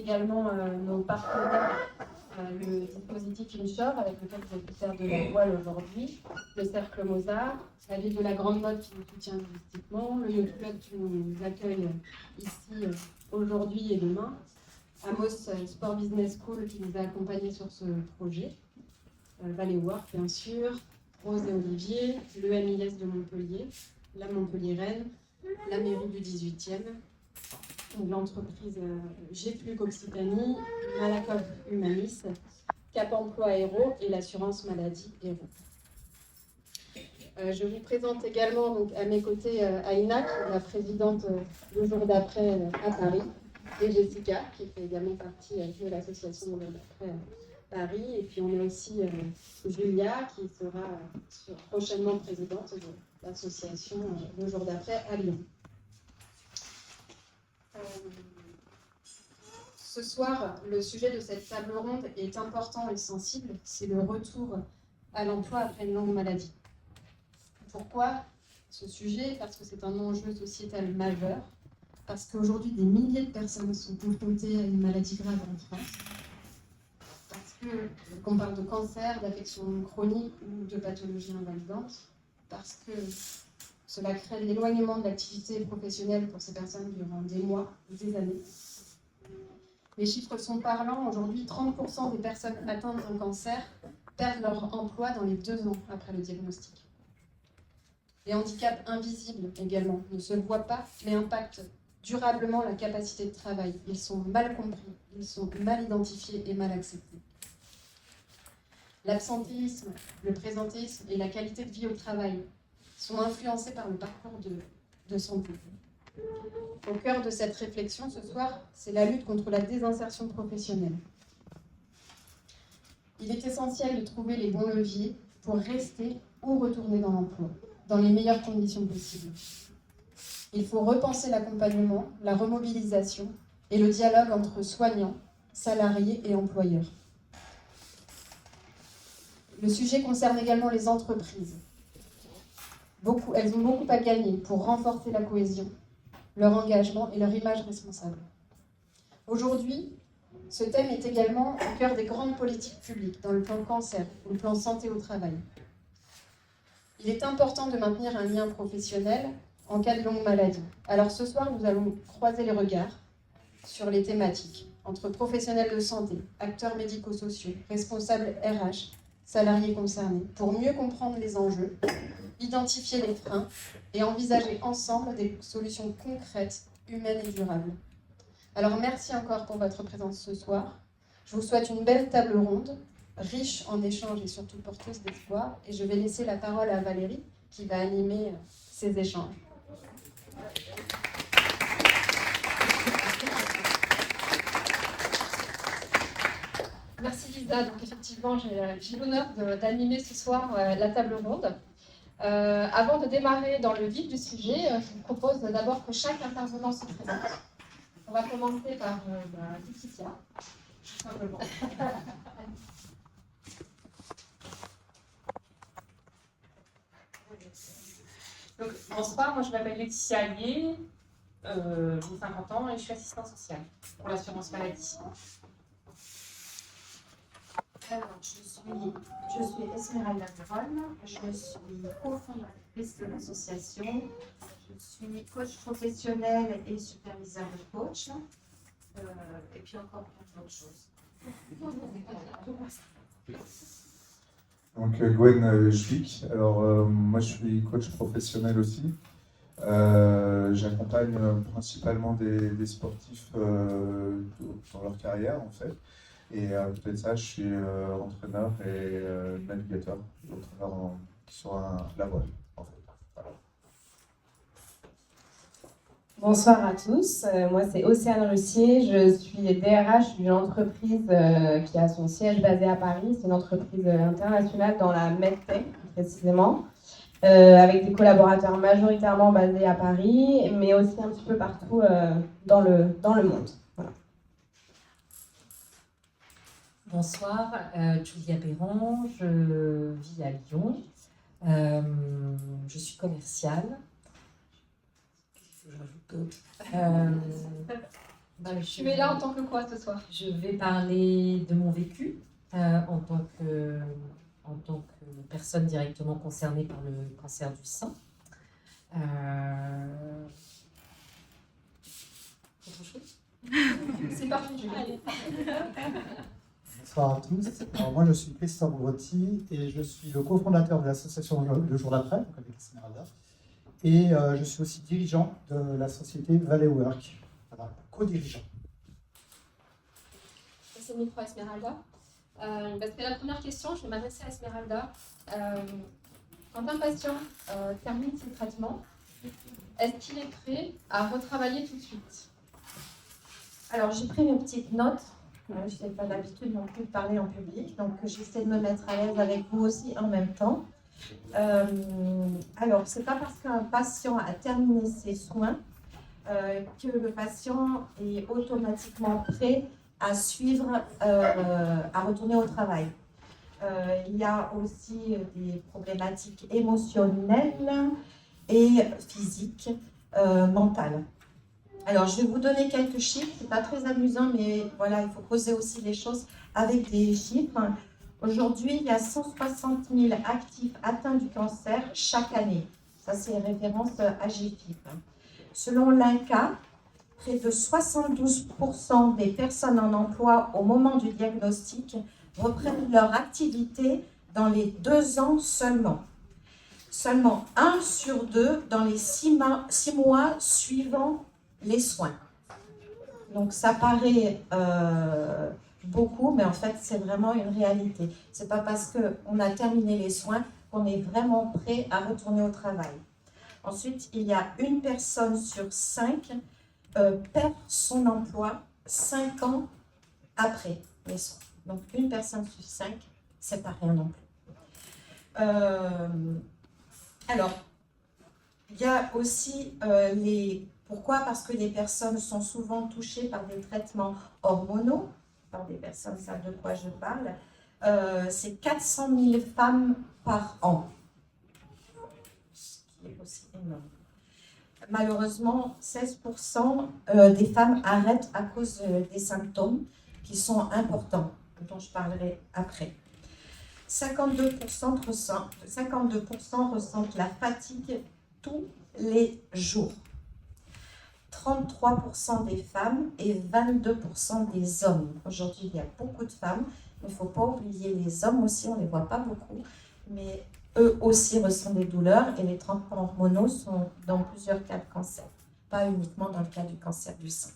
également nos partenaires, le dispositif InShore, avec lequel je vais faire de la voile aujourd'hui, le Cercle Mozart, la ville de la Grande Motte qui nous soutient logistiquement, le Yacht Club qui nous accueille ici aujourd'hui et demain, Amos Sport Business School qui nous a accompagnés sur ce projet, Valley Work bien sûr, Rose et Olivier, le MIS de Montpellier, la Montpellier-Rennes, la mairie du 18e, l'entreprise GFLUC Occitanie, Malakoff Humanis, Cap Emploi Héros et l'assurance maladie Héros. Je vous présente également donc, à mes côtés Aïna, qui est la présidente le jour d'après à Paris, et Jessica, qui fait également partie de l'association le jour d'après Paris. Et puis on a aussi Julia, qui sera prochainement présidente de l'association le jour d'après à Lyon. Ce soir, le sujet de cette table ronde est important et sensible, c'est le retour à l'emploi après une longue maladie. Pourquoi ce sujet? Parce que c'est un enjeu sociétal majeur, parce qu'aujourd'hui des milliers de personnes sont confrontées à une maladie grave en France, parce qu'on parle de cancer, d'affections chroniques ou de pathologies invalidantes, parce que cela crée l'éloignement de l'activité professionnelle pour ces personnes durant des mois ou des années. Les chiffres sont parlants. Aujourd'hui, 30% des personnes atteintes d'un cancer perdent leur emploi dans les 2 ans après le diagnostic. Les handicaps invisibles également ne se voient pas, mais impactent durablement la capacité de travail. Ils sont mal compris, ils sont mal identifiés et mal acceptés. L'absentéisme, le présentéisme et la qualité de vie au travail sont influencés par le parcours de santé. Au cœur de cette réflexion ce soir, c'est la lutte contre la désinsertion professionnelle. Il est essentiel de trouver les bons leviers pour rester ou retourner dans l'emploi, dans les meilleures conditions possibles. Il faut repenser l'accompagnement, la remobilisation et le dialogue entre soignants, salariés et employeurs. Le sujet concerne également les entreprises. Elles ont beaucoup à gagner pour renforcer la cohésion, leur engagement et leur image responsable. Aujourd'hui, ce thème est également au cœur des grandes politiques publiques, dans le plan cancer ou le plan santé au travail. Il est important de maintenir un lien professionnel en cas de longue maladie. Alors ce soir, nous allons croiser les regards sur les thématiques entre professionnels de santé, acteurs médico-sociaux, responsables RH, salariés concernés, pour mieux comprendre les enjeux, identifier les freins et envisager ensemble des solutions concrètes, humaines et durables. Alors merci encore pour votre présence ce soir. Je vous souhaite une belle table ronde, riche en échanges et surtout porteuse d'espoir. Et je vais laisser la parole à Valérie qui va animer ces échanges. Merci Lisa. Donc effectivement, j'ai l'honneur d'animer ce soir la table ronde. Avant de démarrer dans le vif du sujet, je vous propose d'abord que chaque intervenant se présente. On va commencer par Laetitia, tout simplement. Donc, bonsoir, moi je m'appelle Laetitia Allier, j'ai 50 ans et je suis assistante sociale pour l'assurance maladie. Alors, je suis Esmeralda Veron, je suis cofondatrice de l'association, je suis coach professionnel et superviseur de coach, et puis encore plein d'autres choses. Donc Gwen Schlick, alors moi je suis coach professionnel aussi. J'accompagne principalement des sportifs dans leur carrière en fait. Et à côté de ça, je suis entraîneur et navigateur, entraîneur sur la voile en fait. Voilà. Bonsoir à tous, moi c'est Océane Russier, je suis DRH d'une entreprise qui a son siège basé à Paris, c'est une entreprise internationale dans la medtech précisément, avec des collaborateurs majoritairement basés à Paris, mais aussi un petit peu partout dans le monde. Voilà. Bonsoir, Julia Perron, je vis à Lyon, je suis commerciale. Tu es là en tant que quoi ce soir? Je vais parler de mon vécu en tant que personne directement concernée par le cancer du sein. Autre chose? C'est parti, Julie. Allez. Bonsoir à tous. Alors, moi, je suis Christophe Grotti et je suis le cofondateur de l'association Le Jour d'après, donc avec Esmeralda. Et je suis aussi dirigeant de la société Valley Work, voilà, co-dirigeant. C'est le micro Esmeralda. C'est la première question, je vais m'adresser à Esmeralda. Quand un patient termine ses traitements, est-ce qu'il est prêt à retravailler tout de suite? Alors, j'ai pris mes petites notes. Je n'ai pas l'habitude non plus de parler en public, donc j'essaie de me mettre à l'aise avec vous aussi en même temps. Alors, ce n'est pas parce qu'un patient a terminé ses soins que le patient est automatiquement prêt à suivre, à retourner au travail. Il y a aussi des problématiques émotionnelles et physiques, mentales. Alors, je vais vous donner quelques chiffres. Ce n'est pas très amusant, mais voilà, il faut poser aussi les choses avec des chiffres. Aujourd'hui, il y a 160 000 actifs atteints du cancer chaque année. Ça, c'est référence à GFIP. Selon l'INCa, près de 72% des personnes en emploi au moment du diagnostic reprennent leur activité dans les 2 ans seulement. Seulement 1 sur 2 dans les 6 mois suivant les soins. Donc ça paraît beaucoup, mais en fait c'est vraiment une réalité. C'est pas parce qu'on a terminé les soins qu'on est vraiment prêt à retourner au travail. Ensuite, il y a 1 personne sur 5 perd son emploi 5 ans après les soins. Donc 1 personne sur 5, c'est pas rien non plus. Alors, il y a aussi Pourquoi? Parce que les personnes sont souvent touchées par des traitements hormonaux, par des personnes savent de quoi je parle. C'est 400 000 femmes par an, ce qui est aussi énorme. Malheureusement, 16% des femmes arrêtent à cause des symptômes qui sont importants, dont je parlerai après. 52% ressentent la fatigue tous les jours. 33% des femmes et 22% des hommes. Aujourd'hui, il y a beaucoup de femmes, mais il ne faut pas oublier les hommes aussi, on ne les voit pas beaucoup, mais eux aussi ressentent des douleurs et les traitements hormonaux sont dans plusieurs cas de cancer, pas uniquement dans le cas du cancer du sein.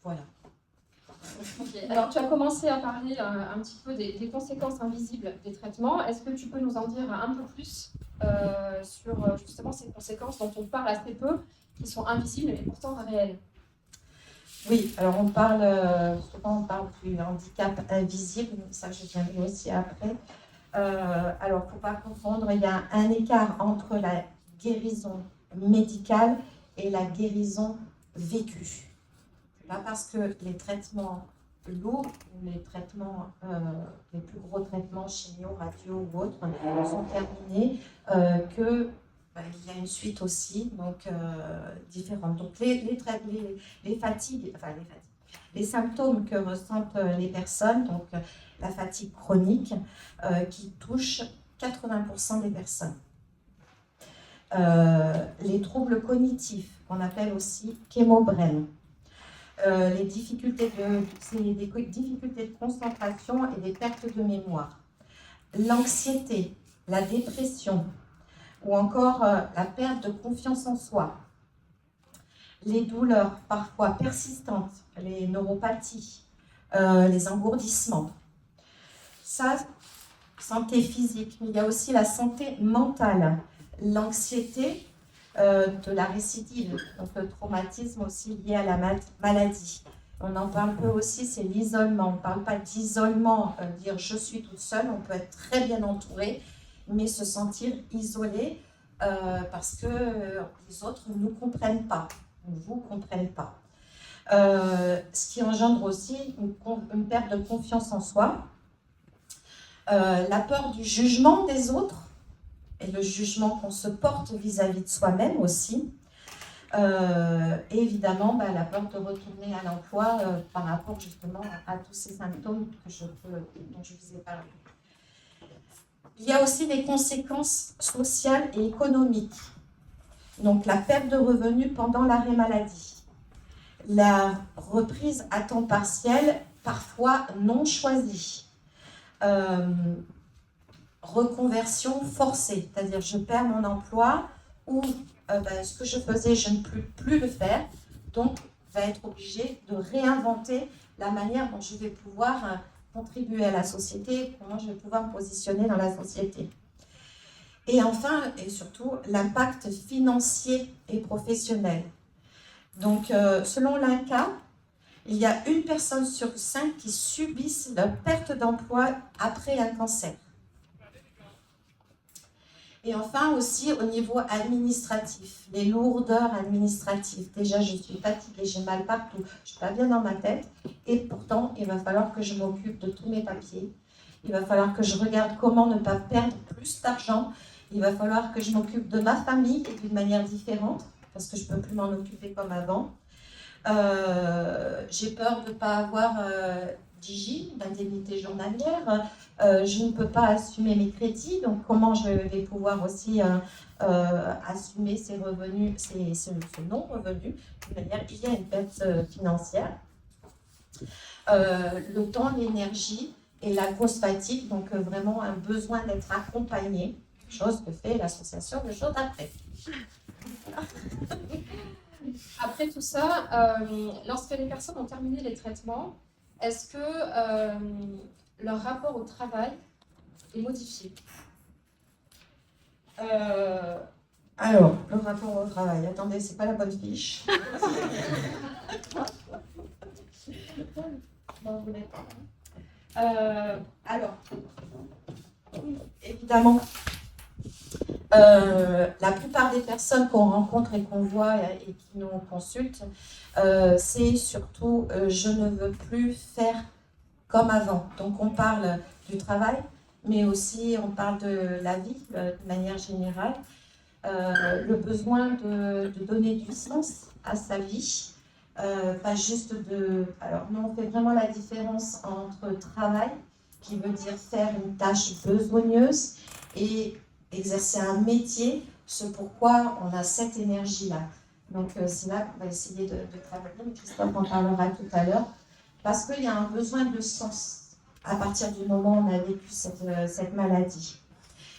Voilà. Okay. Alors, tu as commencé à parler un petit peu des conséquences invisibles des traitements. Est-ce que tu peux nous en dire un peu plus sur justement ces conséquences dont on parle assez peu, qui sont invisibles mais pourtant réelles? Oui, alors souvent on parle du handicap invisible, ça je viendrai aussi après. Alors, il ne faut pas confondre, il y a un écart entre la guérison médicale et la guérison vécue. Pas parce que les traitements lourds, les plus gros traitements chimio, radio ou autres sont terminés qu'il y a une suite aussi, donc différente. Donc les symptômes que ressentent les personnes, donc la fatigue chronique qui touche 80% des personnes. Les troubles cognitifs, qu'on appelle aussi chémobrène. Les difficultés de concentration et des pertes de mémoire, l'anxiété, la dépression ou encore la perte de confiance en soi, les douleurs parfois persistantes, les neuropathies, les engourdissements. Ça, santé physique, mais il y a aussi la santé mentale, l'anxiété, de la récidive, donc le traumatisme aussi lié à la maladie. On en parle peu aussi, c'est l'isolement. On ne parle pas d'isolement, dire je suis toute seule, on peut être très bien entouré, mais se sentir isolé parce que les autres ne nous comprennent pas, ne vous comprennent pas. Ce qui engendre aussi une perte de confiance en soi, la peur du jugement des autres, et le jugement qu'on se porte vis-à-vis de soi-même aussi, Et évidemment, la peur de retourner à l'emploi par rapport justement à tous ces symptômes dont je vous ai parlé. Il y a aussi des conséquences sociales et économiques. Donc la perte de revenus pendant l'arrêt maladie, la reprise à temps partiel, parfois non choisie, reconversion forcée, c'est-à-dire je perds mon emploi ou ce que je faisais, je ne peux plus le faire, donc va être obligé de réinventer la manière dont je vais pouvoir contribuer à la société, comment je vais pouvoir me positionner dans la société. Et enfin, et surtout, l'impact financier et professionnel. Donc, selon l'INCa, il y a 1 personne sur 5 qui subissent la perte d'emploi après un cancer. Et enfin aussi au niveau administratif, les lourdeurs administratives. Déjà, je suis fatiguée, j'ai mal partout, je ne suis pas bien dans ma tête. Et pourtant, il va falloir que je m'occupe de tous mes papiers. Il va falloir que je regarde comment ne pas perdre plus d'argent. Il va falloir que je m'occupe de ma famille et d'une manière différente, parce que je ne peux plus m'en occuper comme avant. J'ai peur de ne pas avoir d'IJ, d'indemnité journalière. Je ne peux pas assumer mes crédits, donc comment je vais pouvoir aussi assumer ces revenus, ce non-revenu. De manière, il y a une perte financière. Le temps, l'énergie et la grosse fatigue, donc vraiment un besoin d'être accompagné, chose que fait l'association le jour d'après. Après tout ça, lorsque les personnes ont terminé les traitements, est-ce que leur rapport au travail est modifié? Alors, le rapport au travail, attendez, c'est pas la bonne fiche. Non, vous l'êtes pas. Alors, évidemment, la plupart des personnes qu'on rencontre et qu'on voit et qui nous consultent, c'est surtout je ne veux plus faire comme avant. Donc on parle du travail, mais aussi on parle de la vie de manière générale. Le besoin de donner du sens à sa vie, pas juste de... Alors nous on fait vraiment la différence entre travail, qui veut dire faire une tâche besogneuse, et exercer un métier, ce pourquoi on a cette énergie-là. Donc c'est là qu'on va essayer de travailler, mais Christophe en parlera tout à l'heure, parce qu'il y a un besoin de sens à partir du moment où on a vécu cette maladie.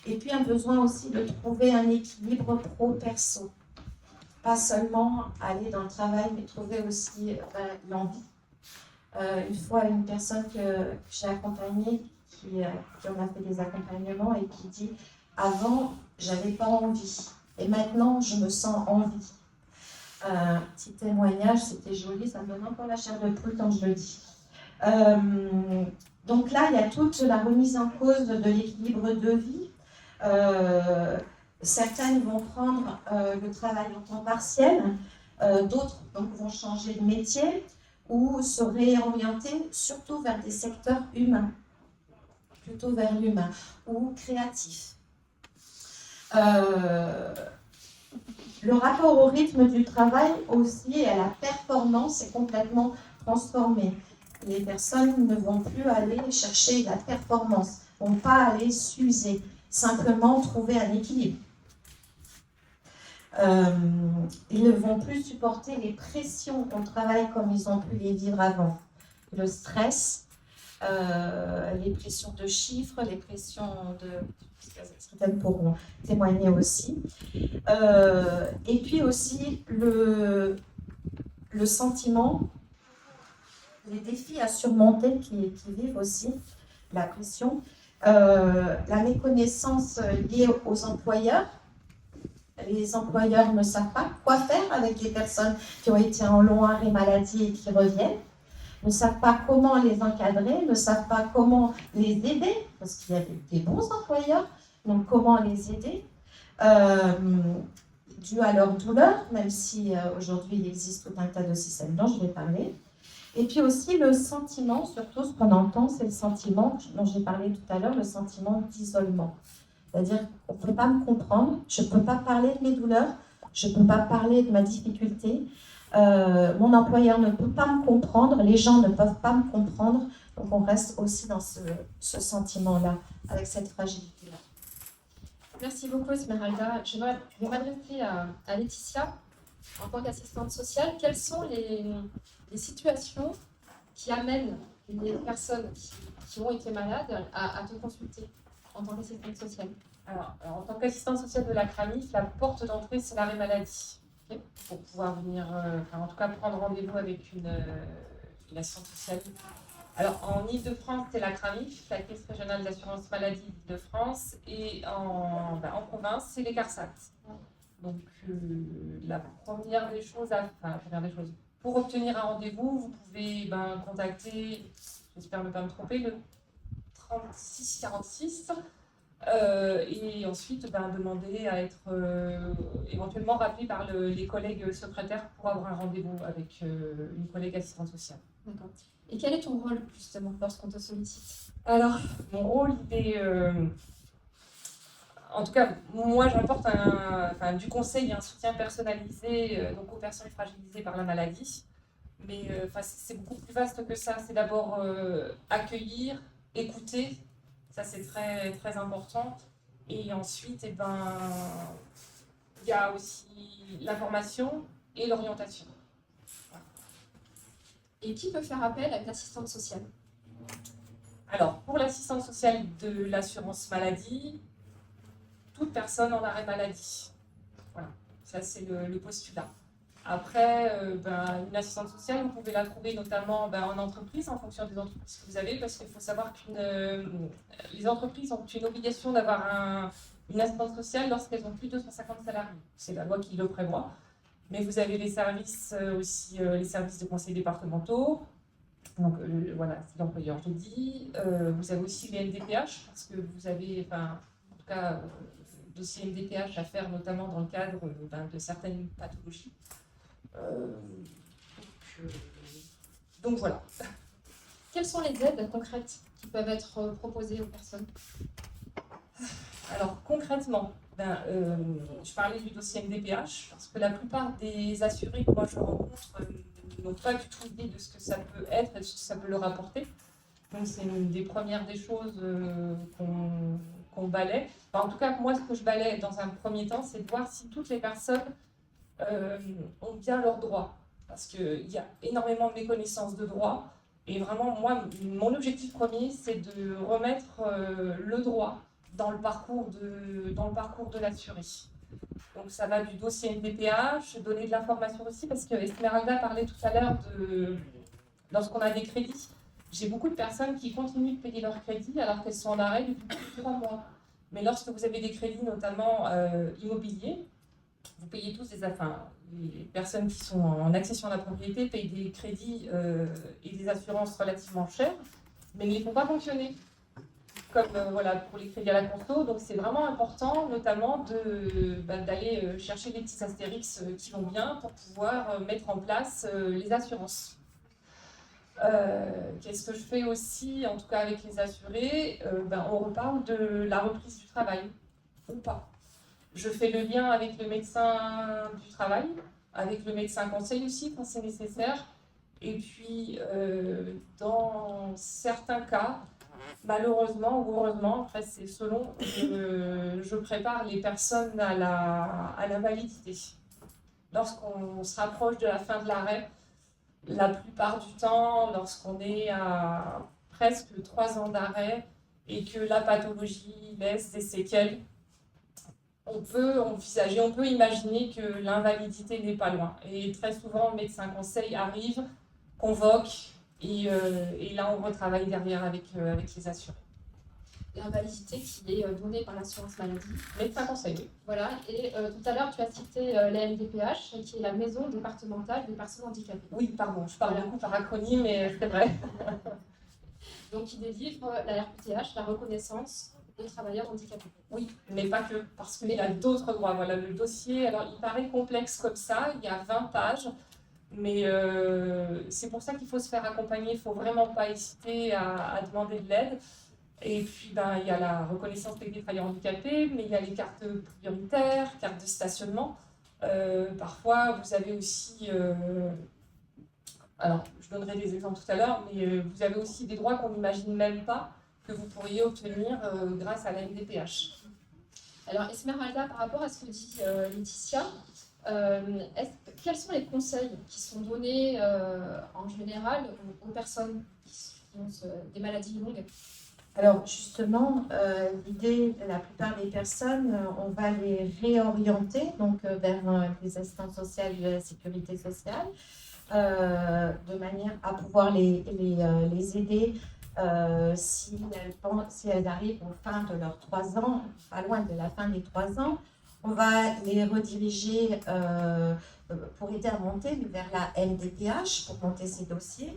Et puis un besoin aussi de trouver un équilibre pro-perso. Pas seulement aller dans le travail, mais trouver aussi l'envie. Une fois, une personne que j'ai accompagnée, qui en a fait des accompagnements et qui dit « Avant, j'avais pas envie, et maintenant, je me sens envie. » Petit témoignage, c'était joli, ça me donne encore la chair de poule quand je le dis. Donc là, il y a toute la remise en cause de l'équilibre de vie. Certaines vont prendre le travail en temps partiel, d'autres donc, vont changer de métier ou se réorienter surtout vers des secteurs humains, plutôt vers l'humain, ou créatifs. Le rapport au rythme du travail aussi et à la performance est complètement transformé. Les personnes ne vont plus aller chercher la performance, ne vont pas aller s'user, simplement trouver un équilibre. Ils ne vont plus supporter les pressions au travail comme ils ont pu les vivre avant. Le stress, les pressions de chiffres, les pressions de... Certaines pourront témoigner aussi. Et puis aussi le sentiment, les défis à surmonter qui vivent aussi, la pression, la méconnaissance liée aux employeurs. Les employeurs ne savent pas quoi faire avec les personnes qui ont été en long arrêt maladie et qui reviennent, ne savent pas comment les encadrer, ne savent pas comment les aider, parce qu'il y a des bons employeurs, donc comment les aider, dû à leur douleur, même si aujourd'hui il existe tout un tas de systèmes dont je vais parler. Et puis aussi le sentiment, surtout ce qu'on entend, c'est le sentiment dont j'ai parlé tout à l'heure, le sentiment d'isolement. C'est-à-dire qu'on ne peut pas me comprendre, je ne peux pas parler de mes douleurs, je ne peux pas parler de ma difficulté, mon employeur ne peut pas me comprendre, les gens ne peuvent pas me comprendre, donc on reste aussi dans ce sentiment-là, avec cette fragilité-là. Merci beaucoup, Esmeralda. Je vais m'adresser à Laetitia en tant qu'assistante sociale. Quelles sont les situations qui amènent les personnes qui ont été malades à te consulter en tant qu'assistante sociale? Alors, en tant qu'assistante sociale de la CRAMIF, la porte d'entrée, c'est l'arrêt maladie. Ok, pour pouvoir venir, en tout cas, prendre rendez-vous avec une assistante sociale. Alors, en Ile-de-France, c'est la CRAMIF, la Caisse régionale d'assurance maladie d'Île-de-France, et en province, c'est les CARSAT. Donc, la première des choses, pour obtenir un rendez-vous, vous pouvez contacter, j'espère ne pas me tromper, le 3646. Et ensuite demander à être éventuellement rappelé par les collègues secrétaires pour avoir un rendez-vous avec une collègue assistante sociale. D'accord. Et quel est ton rôle justement lorsqu'on te sollicite? Alors, mon rôle, il est, en tout cas, moi j'apporte du conseil et un soutien personnalisé donc aux personnes fragilisées par la maladie. Mais c'est beaucoup plus vaste que ça. C'est d'abord accueillir, écouter. Ça, c'est très, très important. Et ensuite, il y a aussi l'information et l'orientation. Voilà. Et qui peut faire appel à une assistante sociale? Alors, pour l'assistance sociale de l'assurance maladie, toute personne en arrêt maladie. Voilà, ça c'est le postulat. Après, une assistante sociale, vous pouvez la trouver notamment en entreprise, en fonction des entreprises que vous avez, parce qu'il faut savoir que les entreprises ont une obligation d'avoir une assistante sociale lorsqu'elles ont plus de 250 salariés. C'est la loi qui le prévoit. Mais vous avez les services aussi, les services de conseils départementaux. Donc voilà, c'est l'employeur, je dis. Vous avez aussi les MDPH, parce que vous avez, en tout cas, dossier MDPH à faire, notamment dans le cadre de certaines pathologies. Donc voilà. Quelles sont les aides concrètes qui peuvent être proposées aux personnes? Alors concrètement, je parlais du dossier MDPH parce que la plupart des assurés que moi je rencontre n'ont pas du tout idée de ce que ça peut être et de ce que ça peut leur apporter. Donc c'est une des premières des choses qu'on balaie. En tout cas, moi ce que je balaie dans un premier temps, c'est de voir si toutes les personnes ont bien leurs droits. Parce qu'il y a énormément de méconnaissance de droits. Et vraiment, moi, mon objectif premier, c'est de remettre le droit dans le parcours de l'assuré. Donc ça va du dossier MDPH, donner de l'information aussi, parce que Esmeralda parlait tout à l'heure lorsqu'on a des crédits, j'ai beaucoup de personnes qui continuent de payer leurs crédits alors qu'elles sont en arrêt depuis plus de 3 mois. Mais lorsque vous avez des crédits, notamment immobiliers, vous payez tous les personnes qui sont en accession à la propriété payent des crédits et des assurances relativement chères, mais ils ne les font pas fonctionner. Comme pour les crédits à la conso, donc c'est vraiment important, notamment d'aller chercher les petits astérix qui vont bien pour pouvoir mettre en place les assurances. Qu'est-ce que je fais aussi, en tout cas avec les assurés, on reparle de la reprise du travail, ou pas. Je fais le lien avec le médecin du travail, avec le médecin conseil aussi quand c'est nécessaire. Et puis, dans certains cas, malheureusement ou heureusement, après c'est selon, je prépare les personnes à l'invalidité. Lorsqu'on se rapproche de la fin de l'arrêt, la plupart du temps, lorsqu'on est à presque 3 ans d'arrêt et que la pathologie laisse des séquelles, on peut envisager, on peut imaginer que l'invalidité n'est pas loin. Et très souvent, le médecin conseil arrive, convoque, et là, on retravaille derrière avec les assurés. L'invalidité qui est donnée par l'assurance maladie. Médecin conseil, oui. Voilà, et tout à l'heure, tu as cité la MDPH, qui est la Maison départementale des personnes handicapées. Oui, pardon, je parle beaucoup par acronyme, mais c'est vrai. Donc, qui délivre la RQTH, la reconnaissance des travailleurs handicapés. Oui, mais pas que, parce qu'il y a d'autres droits. Voilà, le dossier, alors il paraît complexe comme ça, il y a 20 pages, mais c'est pour ça qu'il faut se faire accompagner, il ne faut vraiment pas hésiter à demander de l'aide. Et puis, il y a la reconnaissance des travailleurs handicapés, mais il y a les cartes prioritaires, cartes de stationnement. Parfois, vous avez aussi, alors je donnerai des exemples tout à l'heure, mais vous avez aussi des droits qu'on n'imagine même pas que vous pourriez obtenir grâce à la MDPH. Alors, Esmeralda, par rapport à ce que dit Laetitia, quels sont les conseils qui sont donnés en général aux personnes qui ont des maladies longues? Alors justement, l'idée, la plupart des personnes, on va les réorienter donc, vers les assistantes sociales de la sécurité sociale, de manière à pouvoir les aider si elles arrivent aux fins de leurs 3 ans, pas loin de la fin des 3 ans. On va les rediriger pour aider à monter vers la MDPH, pour monter ces dossiers.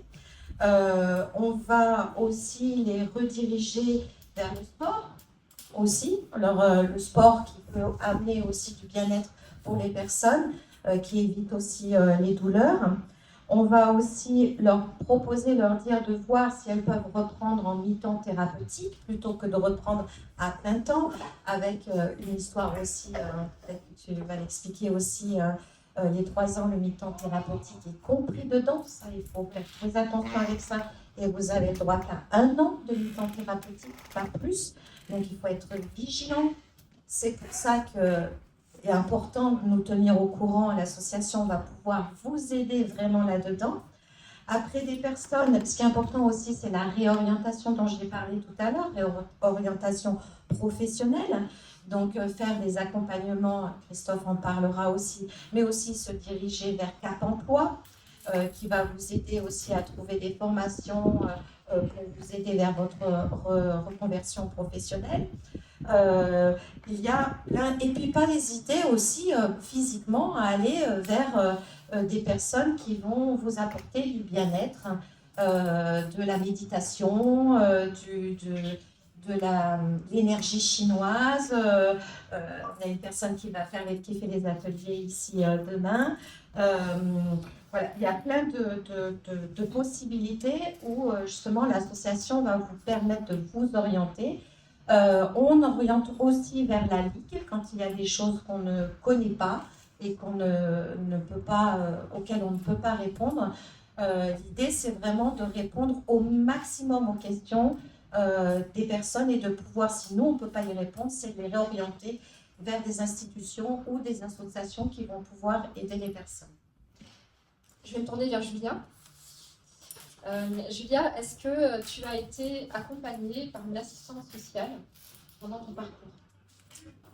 On va aussi les rediriger vers le sport aussi. Alors, le sport qui peut amener aussi du bien-être pour les personnes, qui évite aussi les douleurs. On va aussi leur proposer, leur dire de voir si elles peuvent reprendre en mi-temps thérapeutique plutôt que de reprendre à plein temps, avec une histoire aussi, peut-être que tu vas l'expliquer aussi, les 3 ans, le mi-temps thérapeutique est compris dedans. Ça, il faut faire très attention avec ça. Et vous avez le droit qu'à 1 an de mi-temps thérapeutique, pas plus. Donc, il faut être vigilant. C'est pour ça que est important de nous tenir au courant. L'association va pouvoir vous aider vraiment là-dedans. Après, des personnes, ce qui est important aussi, c'est la réorientation dont j'ai parlé tout à l'heure, réorientation professionnelle. Donc, faire des accompagnements, Christophe en parlera aussi, mais aussi se diriger vers Cap Emploi, qui va vous aider aussi à trouver des formations pour vous aider vers votre reconversion professionnelle. Il y a plein, et puis pas hésiter aussi physiquement à aller vers des personnes qui vont vous apporter du bien-être, de la méditation, de l'énergie chinoise. On a une personne qui fait les ateliers ici demain. Voilà, il y a plein de possibilités où justement l'association va vous permettre de vous orienter. On oriente aussi vers la Ligue quand il y a des choses qu'on ne connaît pas et qu'on ne peut pas, auxquelles on ne peut pas répondre. L'idée, c'est vraiment de répondre au maximum aux questions des personnes et de pouvoir, si nous, on ne peut pas y répondre, c'est de les réorienter vers des institutions ou des associations qui vont pouvoir aider les personnes. Je vais me tourner vers Julia. Julia, est-ce que tu as été accompagnée par une assistante sociale pendant ton parcours?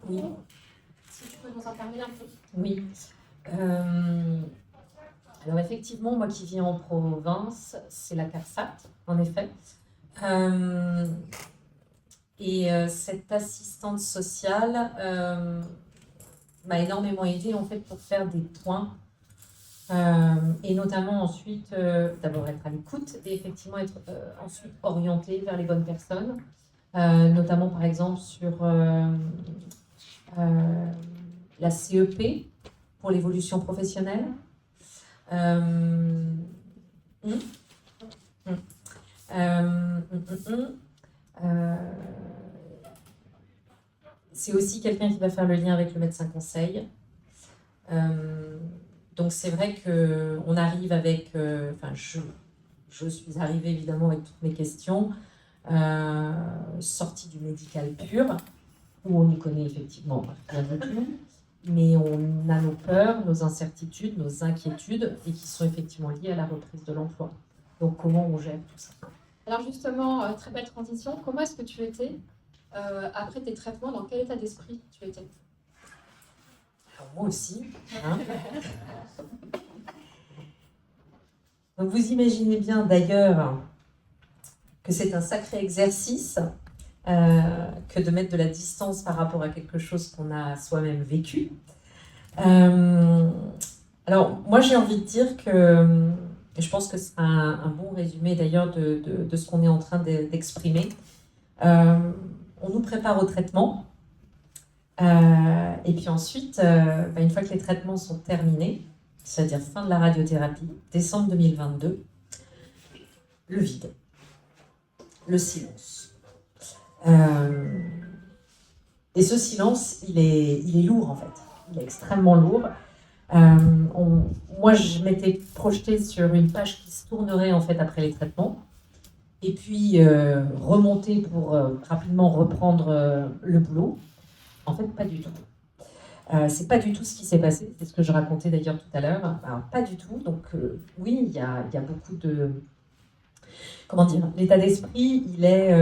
Oui. Est-ce que tu peux nous en parler un peu? Oui. Alors effectivement, moi qui vis en province, c'est la CARSAT, en effet. Cette assistante sociale m'a énormément aidée en fait pour faire des points. Et notamment ensuite, d'abord être à l'écoute et effectivement être ensuite orienté vers les bonnes personnes, notamment par exemple sur la CEP pour l'évolution professionnelle. C'est aussi quelqu'un qui va faire le lien avec le médecin conseil. Donc c'est vrai qu'on arrive avec, je suis arrivée évidemment avec toutes mes questions, sortie du médical pur, où on n'y connaît effectivement rien du tout, mais on a nos peurs, nos incertitudes, nos inquiétudes, et qui sont effectivement liées à la reprise de l'emploi. Donc comment on gère tout ça? Alors justement, très belle transition, comment est-ce que tu étais après tes traitements, dans quel état d'esprit tu étais? Alors, moi aussi. Hein. Donc vous imaginez bien d'ailleurs que c'est un sacré exercice que de mettre de la distance par rapport à quelque chose qu'on a soi-même vécu. Alors moi j'ai envie de dire que, et je pense que c'est un bon résumé d'ailleurs de ce qu'on est en train d'exprimer, on nous prépare au traitement. Et puis ensuite, une fois que les traitements sont terminés, c'est-à-dire fin de la radiothérapie, décembre 2022, le vide, le silence. Et ce silence, il est lourd en fait, il est extrêmement lourd. Moi, je m'étais projetée sur une page qui se tournerait en fait après les traitements, et puis remonter pour rapidement reprendre le boulot. En fait, pas du tout. C'est pas du tout ce qui s'est passé, c'est ce que je racontais d'ailleurs tout à l'heure. Alors, pas du tout. Donc oui, il y a beaucoup de... Comment dire? L'état d'esprit, il est...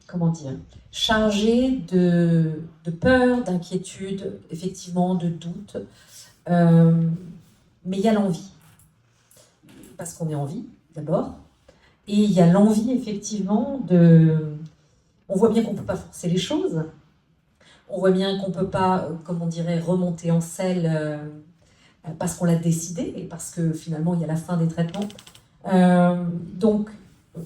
comment dire, chargé de peur, d'inquiétude, effectivement, de doute. Mais il y a l'envie. Parce qu'on est en vie, d'abord. Et il y a l'envie, effectivement, de... On voit bien qu'on ne peut pas forcer les choses. On voit bien qu'on ne peut pas, comme on dirait, remonter en selle parce qu'on l'a décidé et parce que, finalement, il y a la fin des traitements. Donc, il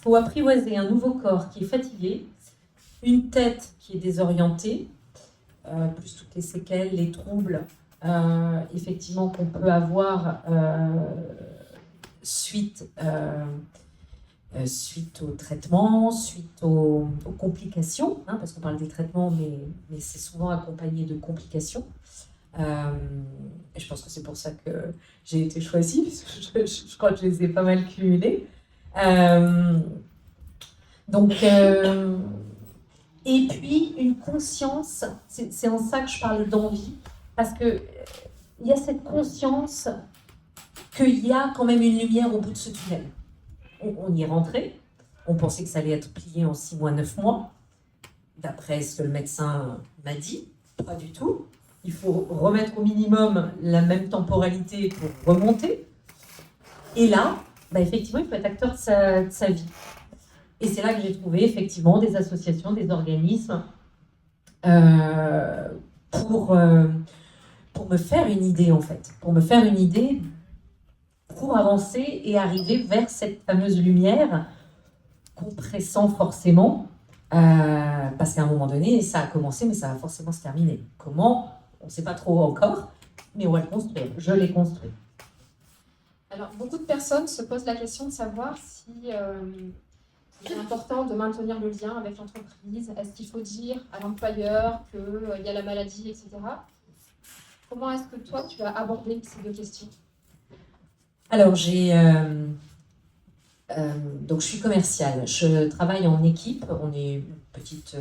faut apprivoiser un nouveau corps qui est fatigué, une tête qui est désorientée, plus toutes les séquelles, les troubles, effectivement, qu'on peut avoir suite au traitement, suite aux complications, hein, parce qu'on parle des traitements, mais c'est souvent accompagné de complications. Et je pense que c'est pour ça que j'ai été choisie, parce que je crois que je les ai pas mal cumulées. Et puis une conscience, c'est en ça que je parle d'envie, parce qu'il y a cette conscience qu'il y a quand même une lumière au bout de ce tunnel. On y est rentré, on pensait que ça allait être plié en 6 mois, 9 mois, d'après ce que le médecin m'a dit, pas du tout. Il faut remettre au minimum la même temporalité pour remonter. Et là, effectivement, il faut être acteur de sa vie. Et c'est là que j'ai trouvé effectivement des associations, des organismes pour me faire une idée en fait, pour me faire une idée, pour avancer et arriver vers cette fameuse lumière qu'on pressent forcément, parce qu'à un moment donné, ça a commencé, mais ça va forcément se terminer. Comment ? On ne sait pas trop encore, mais on va le construire. Je l'ai construit. Alors, beaucoup de personnes se posent la question de savoir si c'est important de maintenir le lien avec l'entreprise. Est-ce qu'il faut dire à l'employeur qu'il y a la maladie, etc. Comment est-ce que toi, tu as abordé ces deux questions? Alors, donc, je suis commerciale. Je travaille en équipe. On est une petite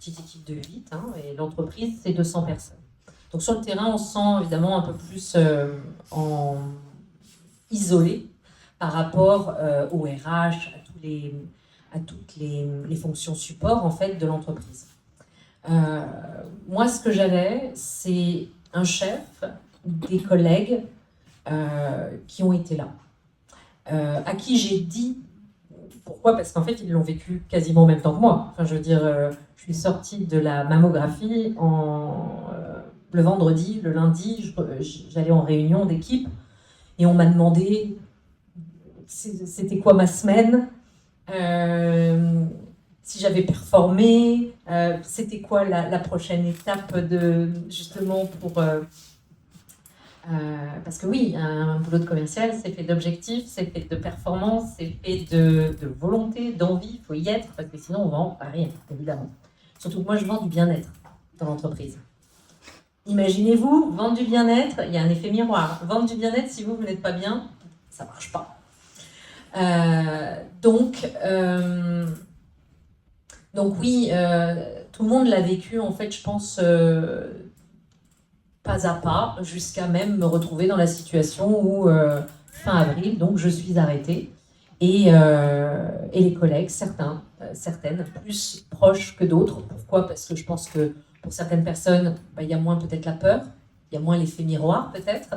équipe de 8, hein, et l'entreprise, c'est 200 personnes. Donc, sur le terrain, on se sent évidemment un peu plus isolé par rapport au RH, à toutes les fonctions support en fait, de l'entreprise. Moi, ce que j'avais, c'est un chef, des collègues qui ont été là, à qui j'ai dit, pourquoi? Parce qu'en fait, ils l'ont vécu quasiment en même temps que moi. Enfin, je veux dire, je suis sortie de la mammographie le vendredi, le lundi, j'allais en réunion d'équipe et on m'a demandé c'était quoi ma semaine, si j'avais performé, c'était quoi la prochaine étape justement pour... parce que oui, un boulot de commercial, c'est fait d'objectifs, c'est fait de performance, c'est fait de volonté, d'envie, il faut y être, parce que sinon on vend rien, évidemment. Surtout que moi, je vends du bien-être dans l'entreprise. Imaginez-vous, vendre du bien-être, il y a un effet miroir. Vendre du bien-être, si vous n'êtes pas bien, ça ne marche pas. Donc oui, tout le monde l'a vécu, en fait, je pense, pas à pas, jusqu'à même me retrouver dans la situation où, fin avril, donc je suis arrêtée. Et les collègues, certaines, plus proches que d'autres. Pourquoi? Parce que je pense que pour certaines personnes, il y a moins peut-être la peur, il y a moins l'effet miroir peut-être.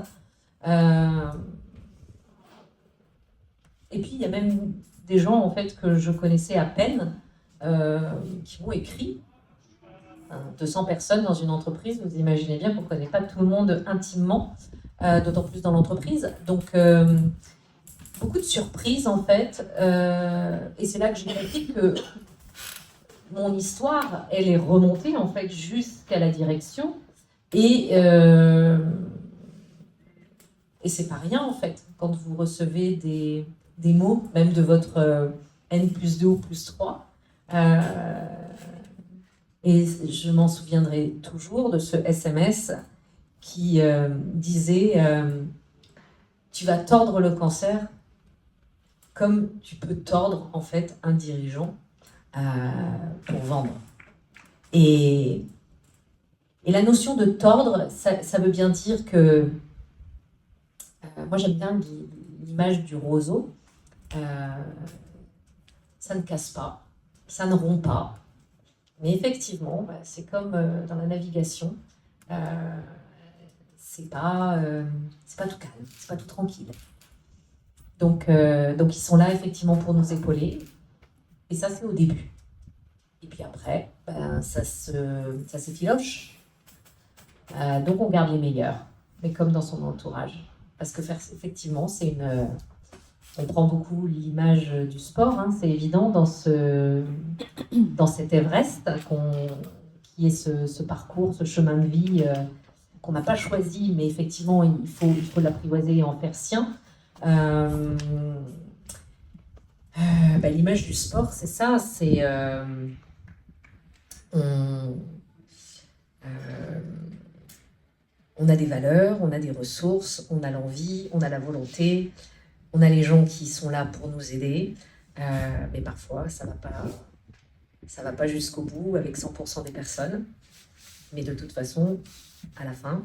Et puis il y a même des gens en fait que je connaissais à peine qui m'ont écrit. 200 personnes dans une entreprise, vous imaginez bien qu'on ne connaît pas tout le monde intimement, d'autant plus dans l'entreprise. Donc beaucoup de surprises en fait, et c'est là que j'ai compris que mon histoire, elle est remontée en fait jusqu'à la direction, et c'est pas rien en fait quand vous recevez des mots, même de votre N+2 ou +3, Et je m'en souviendrai toujours de ce SMS qui disait tu vas tordre le cancer comme tu peux tordre en fait un dirigeant pour vendre. Et la notion de tordre, ça veut bien dire que moi j'aime bien l'image du roseau. Ça ne casse pas, ça ne rompt pas. Mais effectivement, c'est comme dans la navigation, c'est pas tout calme, c'est pas tout tranquille. Donc ils sont là effectivement pour nous épauler. Et ça, c'est au début. Et puis après, ça s'effiloche. Donc on garde les meilleurs, mais comme dans son entourage. Parce que effectivement, on prend beaucoup l'image du sport, hein, c'est évident, dans cet Everest, qui est ce parcours, ce chemin de vie qu'on n'a pas choisi, mais effectivement, il faut l'apprivoiser et en faire sien. L'image du sport, c'est ça, c'est on a des valeurs, on a des ressources, on a l'envie, on a la volonté, on a les gens qui sont là pour nous aider, mais parfois ça va pas jusqu'au bout avec 100% des personnes, mais de toute façon, à la fin,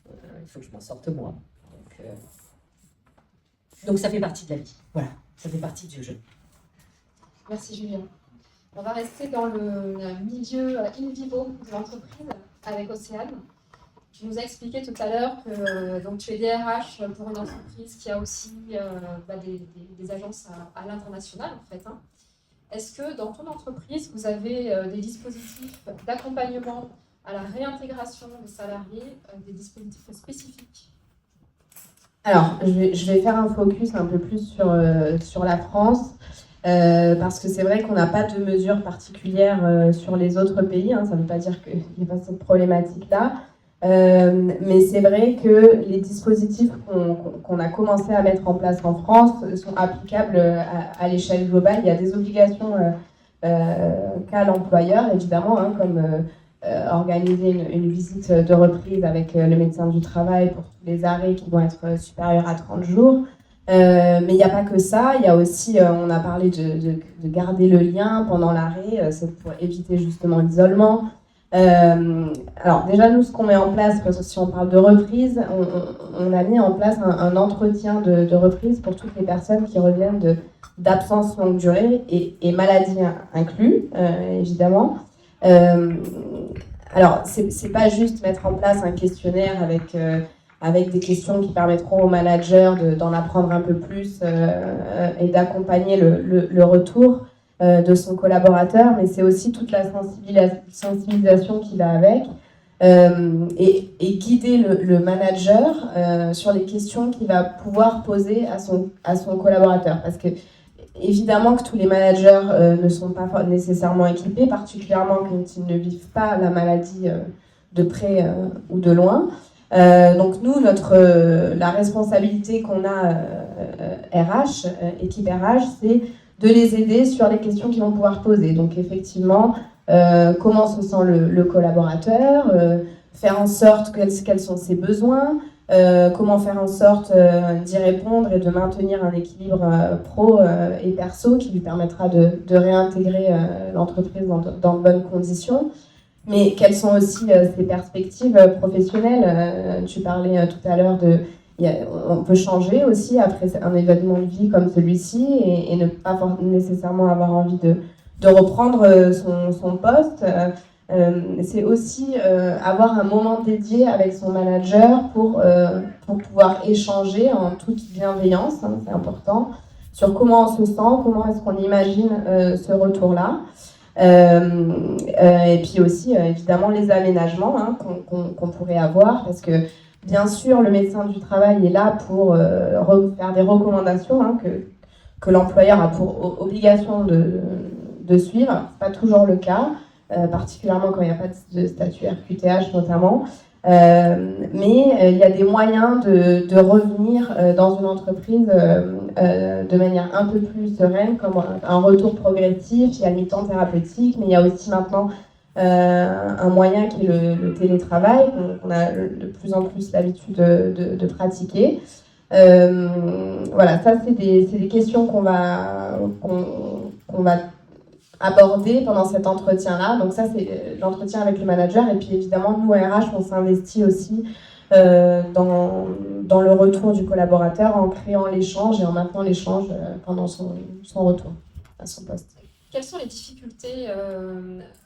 il faut que je m'en sorte moi. Donc ça fait partie de la vie, voilà, ça fait partie du jeu. Merci Julien. On va rester dans le milieu in vivo de l'entreprise avec Océane. Tu nous as expliqué tout à l'heure que donc, tu es DRH pour une entreprise qui a aussi des agences à l'international en fait. Hein. Est-ce que dans ton entreprise, vous avez des dispositifs d'accompagnement à la réintégration des salariés, des dispositifs spécifiques? Alors, je vais faire un focus un peu plus sur la France, parce que c'est vrai qu'on n'a pas de mesures particulières sur les autres pays. Hein, ça ne veut pas dire qu'il n'y a pas cette problématique-là. Mais c'est vrai que les dispositifs qu'on a commencé à mettre en place en France sont applicables à l'échelle globale. Il y a des obligations qu'a l'employeur, évidemment, hein, comme organiser une visite de reprise avec le médecin du travail pour tous les arrêts qui vont être supérieurs à 30 jours. Mais il n'y a pas que ça, il y a aussi, on a parlé de garder le lien pendant l'arrêt, c'est pour éviter justement l'isolement. Alors déjà, nous, ce qu'on met en place, parce que si on parle de reprise, on a mis en place un entretien de reprise pour toutes les personnes qui reviennent d'absence longue durée et maladie inclus, évidemment. Alors, c'est pas juste mettre en place un questionnaire avec des questions qui permettront au manager d'en apprendre un peu plus et d'accompagner le retour de son collaborateur, mais c'est aussi toute la sensibilisation qui va avec et guider le manager sur les questions qu'il va pouvoir poser à son collaborateur. Parce que évidemment que tous les managers ne sont pas nécessairement équipés, particulièrement quand ils ne vivent pas la maladie de près ou de loin. Donc nous, la responsabilité qu'on a RH, équipe RH, c'est de les aider sur les questions qu'ils vont pouvoir poser. Donc effectivement, comment se sent le collaborateur, faire en sorte quels sont ses besoins, comment faire en sorte d'y répondre et de maintenir un équilibre pro et perso qui lui permettra de réintégrer l'entreprise dans de bonnes conditions. Mais quelles sont aussi ses perspectives professionnelles? Tu parlais tout à l'heure on peut changer aussi après un événement de vie comme celui-ci et ne pas nécessairement avoir envie de reprendre son poste. C'est aussi avoir un moment dédié avec son manager pour pouvoir échanger en toute bienveillance, hein, c'est important, sur comment on se sent, comment est-ce qu'on imagine ce retour-là. Et puis aussi, évidemment, les aménagements hein, qu'on pourrait avoir, parce que bien sûr, le médecin du travail est là pour faire des recommandations hein, que l'employeur a pour obligation de suivre. Ce n'est pas toujours le cas, particulièrement quand il n'y a pas de statut RQTH notamment. Mais il y a des moyens de revenir dans une entreprise de manière un peu plus sereine, comme un retour progressif. Il y a le mi-temps thérapeutique, mais il y a aussi maintenant un moyen qui est le télétravail, qu'on a de plus en plus l'habitude de pratiquer. Voilà, ça c'est des questions qu'on va aborder pendant cet entretien-là. Donc ça c'est l'entretien avec le manager, et puis évidemment nous RH on s'investit aussi dans le retour du collaborateur en créant l'échange et en maintenant l'échange pendant son retour à son poste. Quelles sont les difficultés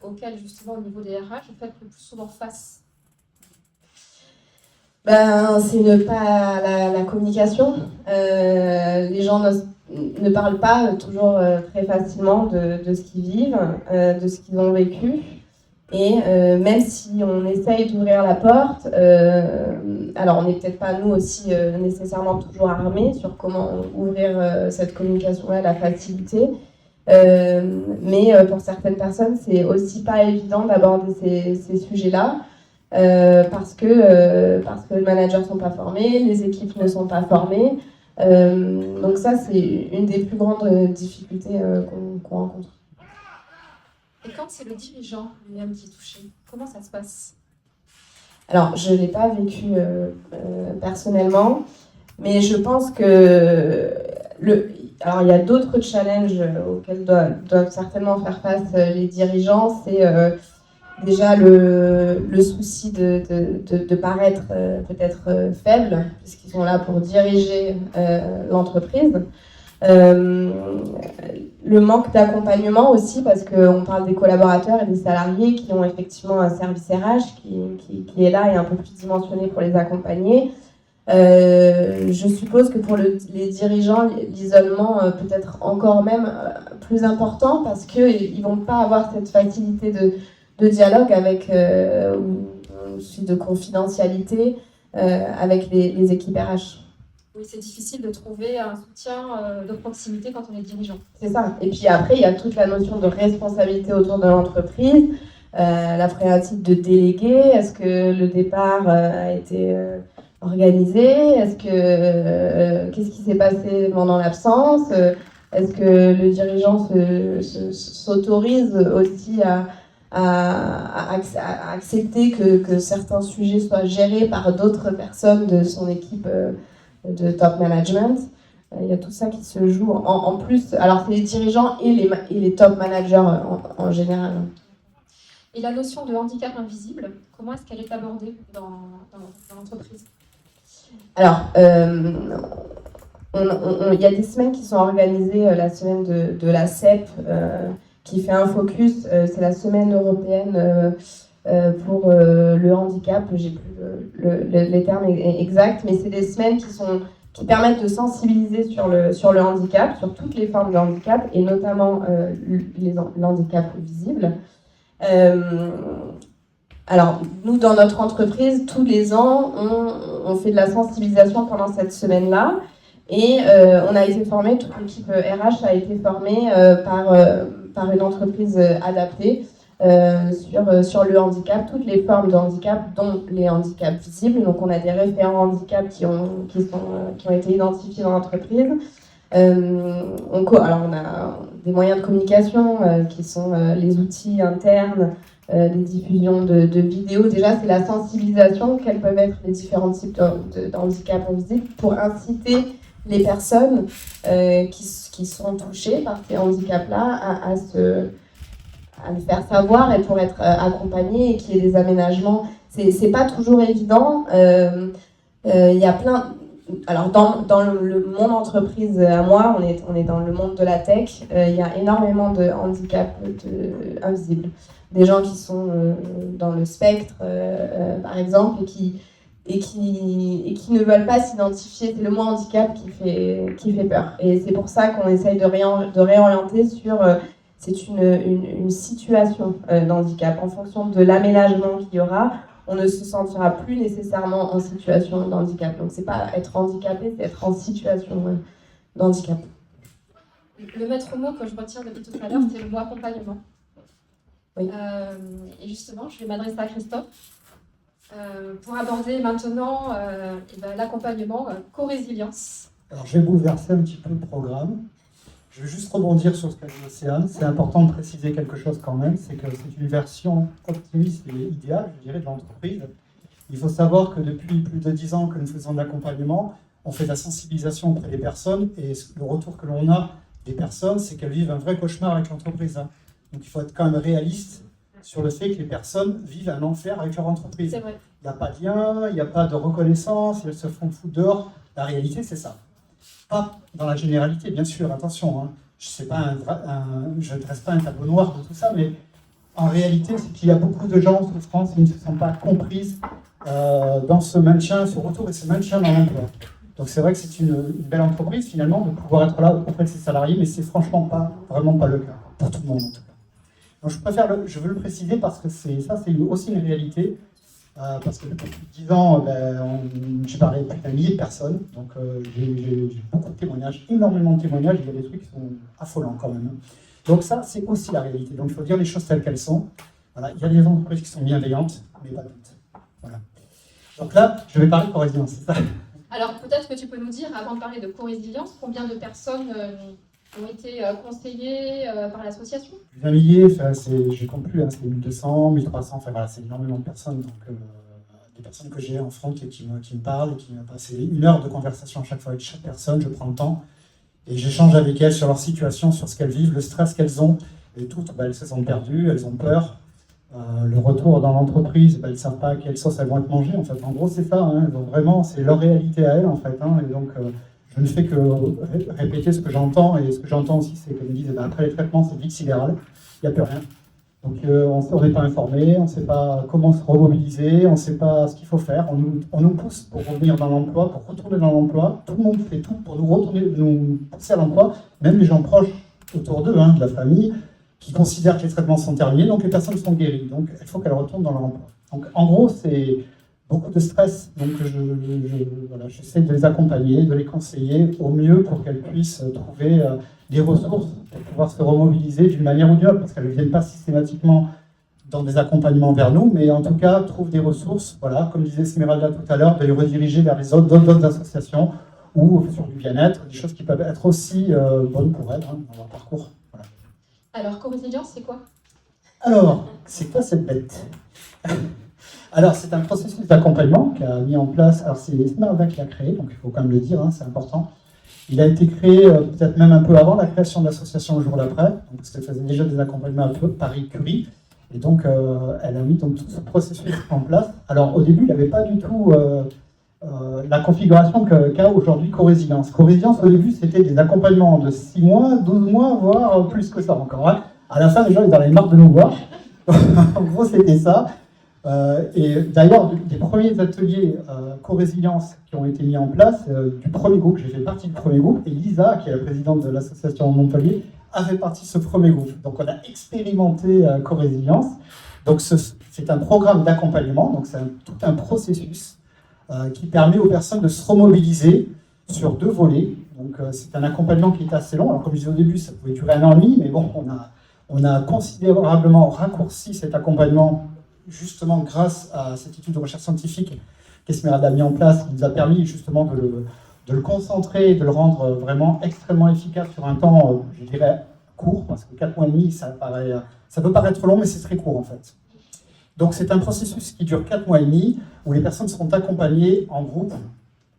auxquelles, justement, au niveau des RH, vous faites le plus souvent face? C'est pas la communication. Les gens ne parlent pas toujours très facilement de ce qu'ils vivent, de ce qu'ils ont vécu. Et même si on essaye d'ouvrir la porte, alors on n'est peut-être pas nous aussi nécessairement toujours armés sur comment ouvrir cette communication-là, la faciliter. Mais pour certaines personnes, c'est aussi pas évident d'aborder ces sujets-là parce que les managers sont pas formés, les équipes ne sont pas formées. Donc ça, c'est une des plus grandes difficultés qu'on rencontre. Et quand c'est le dirigeant lui-même qui est touché, comment ça se passe? Alors, je ne l'ai pas vécu personnellement, mais je pense que alors, il y a d'autres challenges auxquels doivent certainement faire face les dirigeants. C'est déjà le souci de paraître peut-être faible, puisqu'ils sont là pour diriger l'entreprise. Le manque d'accompagnement aussi, parce qu'on parle des collaborateurs et des salariés qui ont effectivement un service RH qui est là et un peu plus dimensionné pour les accompagner. Je suppose que pour les dirigeants, l'isolement peut être encore même plus important parce qu'ils ne vont pas avoir cette facilité de dialogue avec, ou de confidentialité avec les équipes RH. Oui, c'est difficile de trouver un soutien de proximité quand on est dirigeant. C'est ça. Et puis après, il y a toute la notion de responsabilité autour de l'entreprise, la prérogative de déléguer. Est-ce que le départ a été organisé? Qu'est-ce qui s'est passé pendant l'absence? Est-ce que le dirigeant s'autorise aussi à accepter que certains sujets soient gérés par d'autres personnes de son équipe de top management? Il y a tout ça qui se joue en plus. Alors, c'est les dirigeants et les top managers en général. Et la notion de handicap invisible, comment est-ce qu'elle est abordée dans l'entreprise? Alors, il y a des semaines qui sont organisées, la semaine de la CEP, qui fait un focus, c'est la semaine européenne pour le handicap, j'ai plus les termes exacts, mais c'est des semaines qui permettent de sensibiliser sur le handicap, sur toutes les formes de handicap, et notamment l'handicap visible. Alors, nous, dans notre entreprise, tous les ans, on fait de la sensibilisation pendant cette semaine-là. Et on a été formé, toute l'équipe RH a été formée par une entreprise adaptée sur le handicap, toutes les formes de handicap, dont les handicaps visibles. Donc, on a des référents handicap qui ont été identifiés dans l'entreprise. Alors, on a des moyens de communication qui sont les outils internes, les diffusions de vidéos. Déjà, c'est la sensibilisation, quels peuvent être les différents types de handicap invisibles pour inciter les personnes qui sont touchées par ces handicaps-là à le faire savoir et pour être accompagnées et qu'il y ait des aménagements. C'est pas toujours évident. Il y a plein... Alors, dans le monde entreprise, à moi, on est dans le monde de la tech, il y a énormément de handicaps invisibles. Des gens qui sont dans le spectre, par exemple, et qui ne veulent pas s'identifier. C'est le mot handicap qui fait peur. Et c'est pour ça qu'on essaye de réorienter sur... c'est une situation d'handicap. En fonction de l'aménagement qu'il y aura, on ne se sentira plus nécessairement en situation de handicap. Donc, c'est pas être handicapé, c'est être en situation d'handicap. Le maître mot que je retiens depuis tout à l'heure, c'est le mot accompagnement. Oui. Et justement, je vais m'adresser à Christophe pour aborder maintenant l'accompagnement co-résilience. Alors, je vais bouleverser un petit peu le programme. Je vais juste rebondir sur ce qu'a dit Océane. C'est important de préciser quelque chose quand même, c'est que c'est une version optimiste et idéale, je dirais, de l'entreprise. Il faut savoir que depuis plus de 10 ans que nous faisons de l'accompagnement, on fait de la sensibilisation auprès des personnes et le retour que l'on a des personnes, c'est qu'elles vivent un vrai cauchemar avec l'entreprise. Donc il faut être quand même réaliste sur le fait que les personnes vivent un enfer avec leur entreprise. C'est vrai. Il n'y a pas de lien, il n'y a pas de reconnaissance, elles se font foutre dehors. La réalité, c'est ça. Pas dans la généralité, bien sûr, attention. Je ne dresse pas un tableau noir de tout ça, mais en réalité, c'est qu'il y a beaucoup de gens en souffrance qui ne se sentent pas comprises dans ce maintien, ce retour et ce maintien dans l'emploi. Donc c'est vrai que c'est une belle entreprise, finalement, de pouvoir être là auprès de ses salariés, mais c'est franchement vraiment pas le cas, pour tout le monde en tout cas. Donc je veux le préciser parce que c'est aussi une réalité. Parce que depuis 10 ans, j'ai parlé à plus d'un millier de personnes, donc j'ai beaucoup de témoignages, énormément de témoignages, il y a des trucs qui sont affolants quand même. Donc ça, c'est aussi la réalité. Donc il faut dire les choses telles qu'elles sont. Voilà, il y a des entreprises qui sont bienveillantes, mais pas toutes. Voilà. Donc là, je vais parler de corrésilience, c'est ça. Alors peut-être que tu peux nous dire, avant de parler de corrésilience, combien de personnes ont été conseillées par l'association? Plus d'un millier, je compte plus, c'est 1200, 1300, enfin voilà, c'est énormément de personnes. Donc des personnes que j'ai en front et qui me parlent, et qui me passent 1 heure de conversation à chaque fois avec chaque personne, je prends le temps et j'échange avec elles sur leur situation, sur ce qu'elles vivent, le stress qu'elles ont. Et toutes, elles se sentent perdues, elles ont peur. Le retour dans l'entreprise, elles ne savent pas à quelle sauce elles vont être mangées. En fait, en gros, c'est ça. Donc, vraiment, c'est leur réalité à elles, en fait. Et donc, je ne fais que répéter ce que j'entends. Et ce que j'entends aussi, c'est qu'elles me disent, après les traitements, c'est vite sidéral. Il n'y a plus rien. Donc, on n'est pas informé, on ne sait pas comment se remobiliser, on ne sait pas ce qu'il faut faire. On nous pousse pour revenir dans l'emploi, pour retourner dans l'emploi. Tout le monde fait tout pour nous pousser à l'emploi, même les gens proches autour d'eux, de la famille, qui considèrent que les traitements sont terminés, donc les personnes sont guéries. Donc il faut qu'elles retournent dans leur emploi. Donc en gros, c'est beaucoup de stress. Donc j'essaie de les accompagner, de les conseiller au mieux pour qu'elles puissent trouver des ressources pour pouvoir se remobiliser d'une manière ou d'une autre, parce qu'elles ne viennent pas systématiquement dans des accompagnements vers nous, mais en tout cas trouvent des ressources, voilà, comme disait Esmeralda tout à l'heure, de les rediriger vers les d'autres associations ou sur du bien-être, des choses qui peuvent être aussi bonnes pour elles dans leur parcours. Voilà. Alors, corrésilience, c'est quoi? Alors, c'est quoi cette bête? Alors, c'est un processus d'accompagnement qu'a mis en place, alors c'est Esmeralda qui l'a créé, donc il faut quand même le dire, c'est important. Il a été créé peut-être même un peu avant la création de l'association le jour d'après, parce qu'elle faisait déjà des accompagnements un peu Paris Curie, et donc elle a mis donc, tout ce processus en place. Alors, au début, il n'y avait pas du tout la configuration qu'a aujourd'hui Corrésilience. Corrésilience, au début, c'était des accompagnements de 6 mois, 12 mois, voire plus que ça encore. À la fin, les gens, ils en avaient marre de nous voir. En gros, c'était ça. Et d'ailleurs, des premiers ateliers co-résilience qui ont été mis en place, du premier groupe, j'ai fait partie du premier groupe, et Lisa, qui est la présidente de l'association Montpellier, a fait partie de ce premier groupe. Donc on a expérimenté co-résilience. Donc c'est un programme d'accompagnement, donc c'est tout un processus qui permet aux personnes de se remobiliser sur 2 volets. Donc c'est un accompagnement qui est assez long. Alors comme je disais au début, ça pouvait durer 1 an et demi, mais bon, on a considérablement raccourci cet accompagnement justement grâce à cette étude de recherche scientifique qu'Esmeralda a mis en place, qui nous a permis justement de le concentrer, de le rendre vraiment extrêmement efficace sur un temps, je dirais, court, parce que 4 mois et demi, ça peut paraître long, mais c'est très court en fait. Donc c'est un processus qui dure 4 mois et demi, où les personnes seront accompagnées en groupe,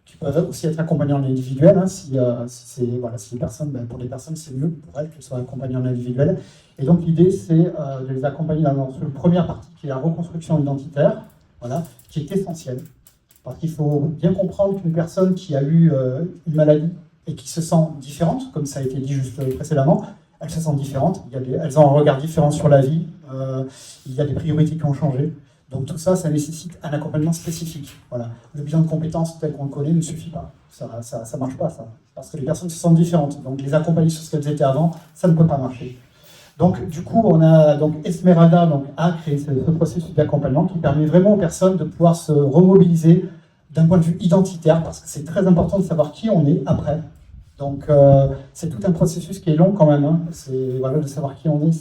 qui peuvent aussi être accompagnées en individuel, les personnes, pour les personnes c'est mieux pour elles qu'elles soient accompagnées en individuel. Et donc l'idée c'est de les accompagner dans une première partie qui est la reconstruction identitaire, qui est essentielle. Parce qu'il faut bien comprendre qu'une personne qui a eu une maladie et qui se sent différente, comme ça a été dit juste précédemment, elle se sent différente, elles ont un regard différent sur la vie, il y a des priorités qui ont changé. Donc tout ça, ça nécessite un accompagnement spécifique. Le bilan de compétences tel qu'on le connaît ne suffit pas. Ça marche pas, ça. Parce que les personnes se sentent différentes. Donc les accompagner sur ce qu'elles étaient avant, ça ne peut pas marcher. Donc du coup, Esmeralda a créé ce processus d'accompagnement qui permet vraiment aux personnes de pouvoir se remobiliser d'un point de vue identitaire, parce que c'est très important de savoir qui on est après. Donc c'est tout un processus qui est long quand même. De savoir qui on est,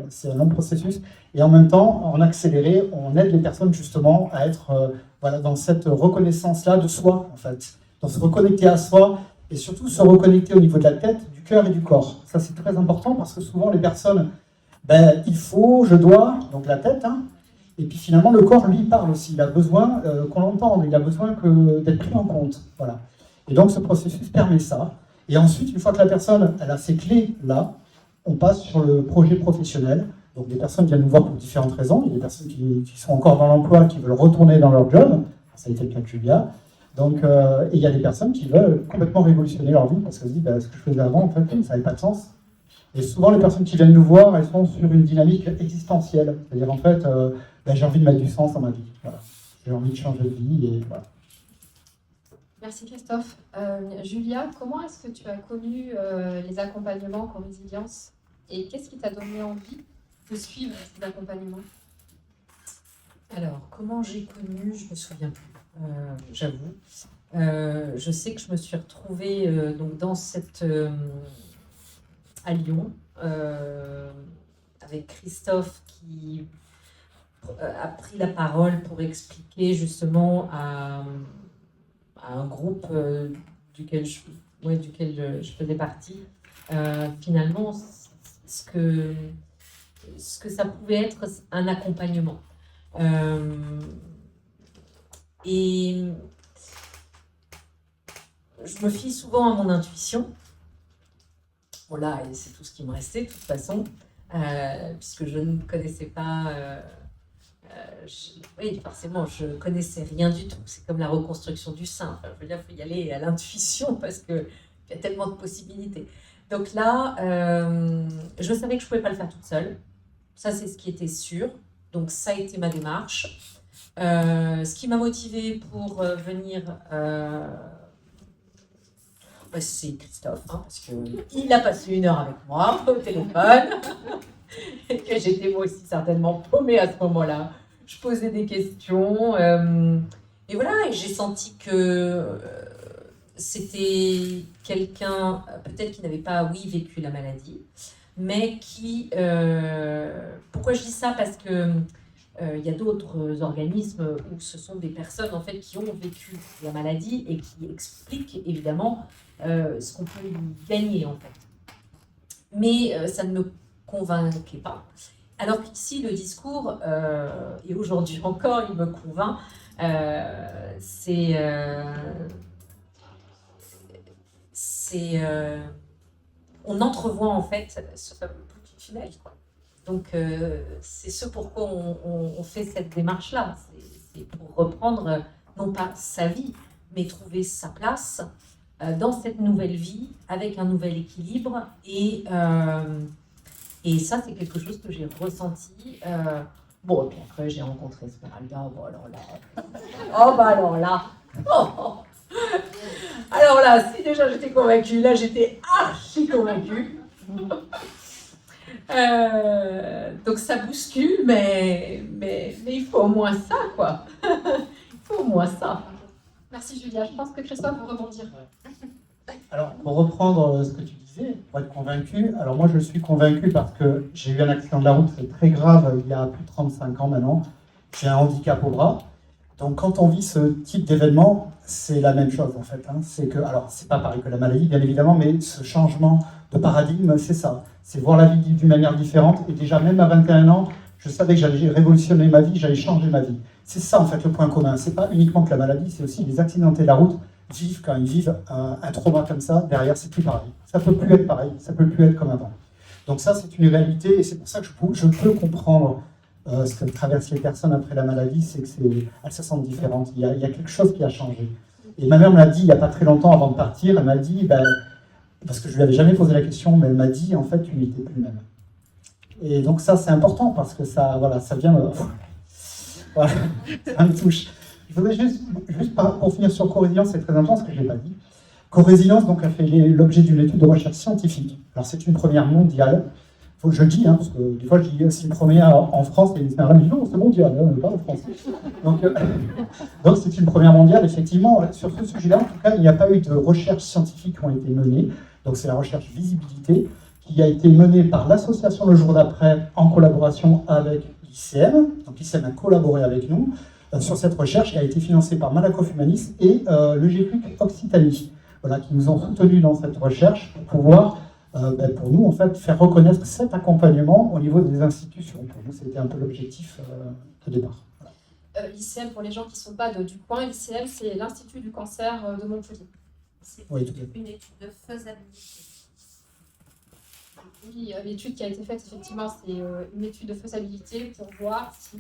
c'est un long processus. Et en même temps, en accéléré, on aide les personnes justement à être dans cette reconnaissance-là de soi, en fait. Donc se reconnecter à soi et surtout se reconnecter au niveau de la tête, du cœur et du corps. Ça, c'est très important parce que souvent, les personnes, il faut, je dois, donc la tête, hein, et puis finalement, le corps, lui, parle aussi. Il a besoin qu'on l'entende, il a besoin d'être pris en compte. Voilà. Et donc, ce processus permet ça. Et ensuite, une fois que la personne elle a ces clés-là, on passe sur le projet professionnel. Donc, des personnes viennent nous voir pour différentes raisons. Il y a des personnes qui sont encore dans l'emploi, qui veulent retourner dans leur job. Ça a été le cas de Julia. Donc, et il y a des personnes qui veulent complètement révolutionner leur vie parce qu'elles se disent ce que je faisais avant, en fait, ça n'avait pas de sens. Et souvent, les personnes qui viennent nous voir, elles sont sur une dynamique existentielle. C'est-à-dire, en fait, j'ai envie de mettre du sens dans ma vie. Voilà. J'ai envie de changer de vie et voilà. Merci Christophe. Julia, comment est-ce que tu as connu les accompagnements co-résilience et qu'est-ce qui t'a donné envie de suivre ces accompagnements? Alors, comment j'ai connu, je me souviens plus, j'avoue. Je sais que je me suis retrouvée donc dans cette à Lyon avec Christophe qui a pris la parole pour expliquer justement à un groupe duquel je faisais partie, finalement ce que ça pouvait être un accompagnement. Et je me fie souvent à mon intuition. Voilà, et c'est tout ce qui me restait de toute façon, puisque je ne connaissais pas... oui, forcément, je ne connaissais rien du tout. C'est comme la reconstruction du sein. Enfin, je veux dire, il faut y aller à l'intuition parce qu'il y a tellement de possibilités. Donc là, je savais que je ne pouvais pas le faire toute seule. Ça, c'est ce qui était sûr. Donc ça a été ma démarche. Ce qui m'a motivée pour venir, c'est Christophe, hein, parce qu'il a passé 1 heure avec moi au téléphone. Et que j'étais moi aussi certainement paumée à ce moment-là. Je posais des questions. Et voilà, et j'ai senti que c'était quelqu'un, peut-être qui n'avait pas, vécu la maladie, mais qui... pourquoi je dis ça? Parce que il y a d'autres organismes où ce sont des personnes en fait, qui ont vécu la maladie et qui expliquent évidemment ce qu'on peut gagner en fait. Mais ça ne me convainquait pas. Alors qu'ici, le discours, et aujourd'hui encore, il me convainc, on entrevoit en fait ce fameux bout du tunnel, quoi. Donc c'est ce pourquoi on fait cette démarche-là. C'est pour reprendre, non pas sa vie, mais trouver sa place dans cette nouvelle vie, avec un nouvel équilibre. Et ça, c'est quelque chose que j'ai ressenti. Bon, et puis après, j'ai rencontré Esmeralda. Bon, alors là... Oh, bah alors là... Oh. Alors là, si déjà j'étais convaincue, là, j'étais archi convaincue. Donc ça bouscule, mais il faut au moins ça, quoi. Il faut au moins ça. Merci Julia. Je pense que Christophe veut rebondir. Alors, pour reprendre ce que tu disais, pour être convaincu, alors moi je suis convaincu parce que j'ai eu un accident de la route, c'est très grave, il y a plus de 35 ans maintenant. J'ai un handicap au bras. Donc quand on vit ce type d'événement, c'est la même chose en fait. Hein. C'est que, alors c'est pas pareil que la maladie bien évidemment, mais ce changement de paradigme, c'est ça. C'est voir la vie d'une manière différente. Et déjà même à 21 ans, je savais que j'allais révolutionner ma vie, j'allais changer ma vie. C'est ça en fait le point commun. C'est pas uniquement que la maladie, c'est aussi les accidentés de la route vivent quand ils vivent un trauma comme ça. Derrière, c'est plus pareil. Ça peut plus être pareil. Ça peut plus être comme avant. Donc ça, c'est une réalité et c'est pour ça que je peux comprendre ce que traversent les personnes après la maladie, c'est qu'elles se sentent différentes. Il y a quelque chose qui a changé. Et ma mère me l'a dit il n'y a pas très longtemps avant de partir, elle m'a dit, parce que je ne lui avais jamais posé la question, mais elle m'a dit, en fait, tu n'étais plus le même. Et donc ça, c'est important parce que ça, voilà, ça vient voilà, ça me touche. Je voudrais juste pour finir sur co-résilience, c'est très important ce que je n'ai pas dit. Co-résilience donc, a fait l'objet d'une étude de recherche scientifique. Alors c'est une première mondiale. Je le dis, hein, parce que des fois je dis c'est une première en France, et Esmeralda me dit non, c'est mondial, on n'est pas en France. Donc c'est une première mondiale, effectivement. Sur ce sujet-là, en tout cas, il n'y a pas eu de recherches scientifiques qui ont été menées. Donc c'est la recherche visibilité qui a été menée par l'association Le Jour d'après en collaboration avec l'ICM. Donc l'ICM a collaboré avec nous sur cette recherche qui a été financée par Malakoff Humanis et le GFUC Occitanie. voilà, qui nous ont soutenus dans cette recherche pour pouvoir, pour nous, en fait, faire reconnaître cet accompagnement au niveau des institutions. Pour nous, c'était un peu l'objectif de départ. L'ICM, pour les gens qui ne sont pas du coin, l'ICM, c'est l'Institut du cancer de Montpellier. C'est Oui, tout à fait. une étude de faisabilité. Oui, l'étude qui a été faite, effectivement, c'est une étude de faisabilité pour voir si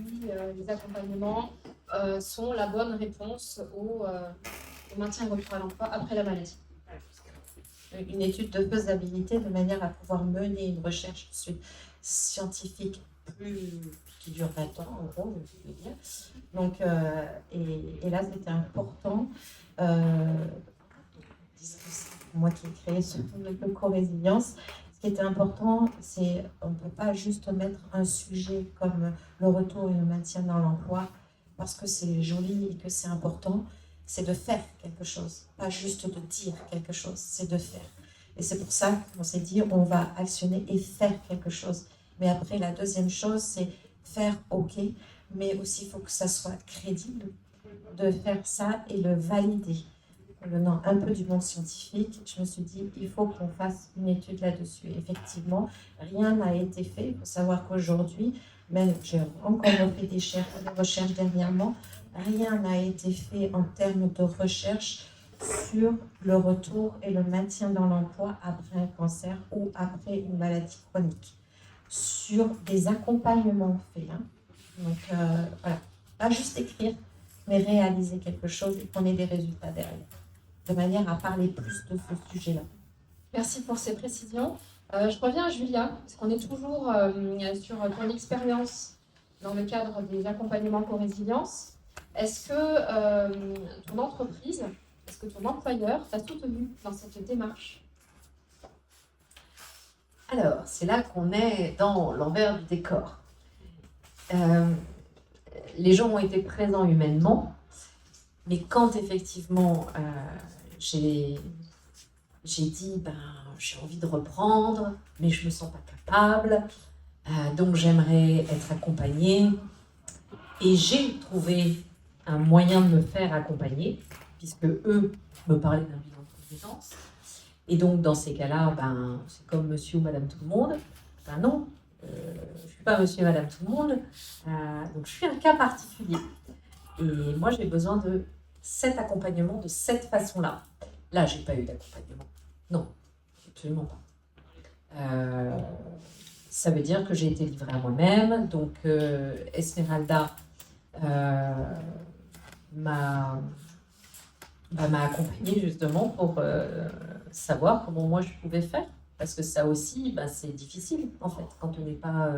les accompagnements sont la bonne réponse au maintien et retour à l'emploi après la maladie. Une étude de faisabilité de manière à pouvoir mener une recherche ensuite scientifique qui dure 20 ans, en gros, je veux dire. Donc, et là, c'était important. Moi qui ai créé surtout le co-résilience, ce qui était important, c'est on ne peut pas juste mettre un sujet comme le retour et le maintien dans l'emploi parce que c'est joli et que c'est important. C'est de faire quelque chose, pas juste de dire quelque chose, c'est de faire. Et c'est pour ça qu'on s'est dit, on va actionner et faire quelque chose. Mais après, la deuxième chose, c'est faire OK, mais aussi il faut que ça soit crédible de faire ça et le valider. Venant un peu du monde scientifique, je me suis dit, il faut qu'on fasse une étude là-dessus. Effectivement, rien n'a été fait. Il faut savoir qu'aujourd'hui, même j'ai encore fait des recherches dernièrement, rien n'a été fait en termes de recherche sur le retour et le maintien dans l'emploi après un cancer ou après une maladie chronique. Sur des accompagnements faits. Donc, voilà. Pas juste écrire, mais réaliser quelque chose et qu'on ait des résultats derrière. De manière à parler plus de ce sujet-là. Merci pour ces précisions. Je reviens à Julia, parce qu'on est toujours sur ton expérience dans le cadre des accompagnements co-résilience. Est-ce que ton entreprise, est-ce que ton employeur t'a soutenu dans cette démarche? Alors, c'est là qu'on est dans l'envers du décor. Les gens ont été présents humainement, mais quand effectivement j'ai dit j'ai envie de reprendre, mais je me sens pas capable, donc j'aimerais être accompagnée, et j'ai trouvé un moyen de me faire accompagner, puisque eux me parlaient d'un bilan de compétences. Et donc, dans ces cas-là, c'est comme monsieur ou madame tout le monde. Non, je ne suis pas monsieur et madame tout le monde. Donc, je suis un cas particulier. Et moi, j'ai besoin de cet accompagnement de cette façon-là. Là, je n'ai pas eu d'accompagnement. Non, absolument pas. Ça veut dire que j'ai été livrée à moi-même. Donc, Esmeralda m'a accompagnée justement pour savoir comment moi je pouvais faire, parce que ça aussi c'est difficile en fait quand on n'est pas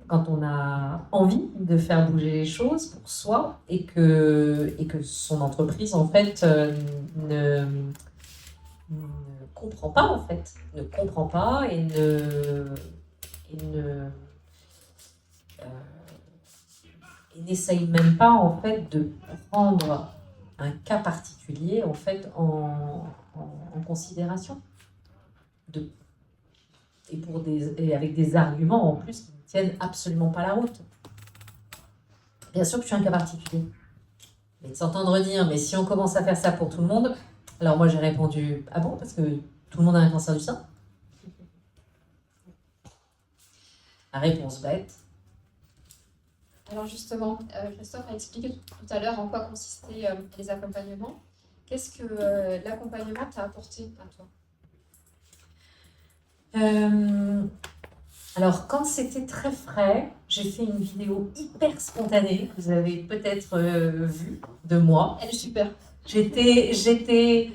quand on a envie de faire bouger les choses pour soi et que son entreprise en fait ne comprend pas en fait, ne comprend pas et n'essaye même pas en fait de prendre un cas particulier en fait en considération et avec des arguments en plus qui ne tiennent absolument pas la route. Bien sûr que je suis un cas particulier, mais de s'entendre dire mais si on commence à faire ça pour tout le monde, alors moi j'ai répondu ah bon, parce que tout le monde a un cancer du sein. La réponse bête. Alors justement, Christophe a expliqué tout à l'heure en quoi consistaient les accompagnements. Qu'est-ce que l'accompagnement t'a apporté à toi? Alors, quand c'était très frais, j'ai fait une vidéo hyper spontanée, que vous avez peut-être vue, de moi. Elle est super. J'étais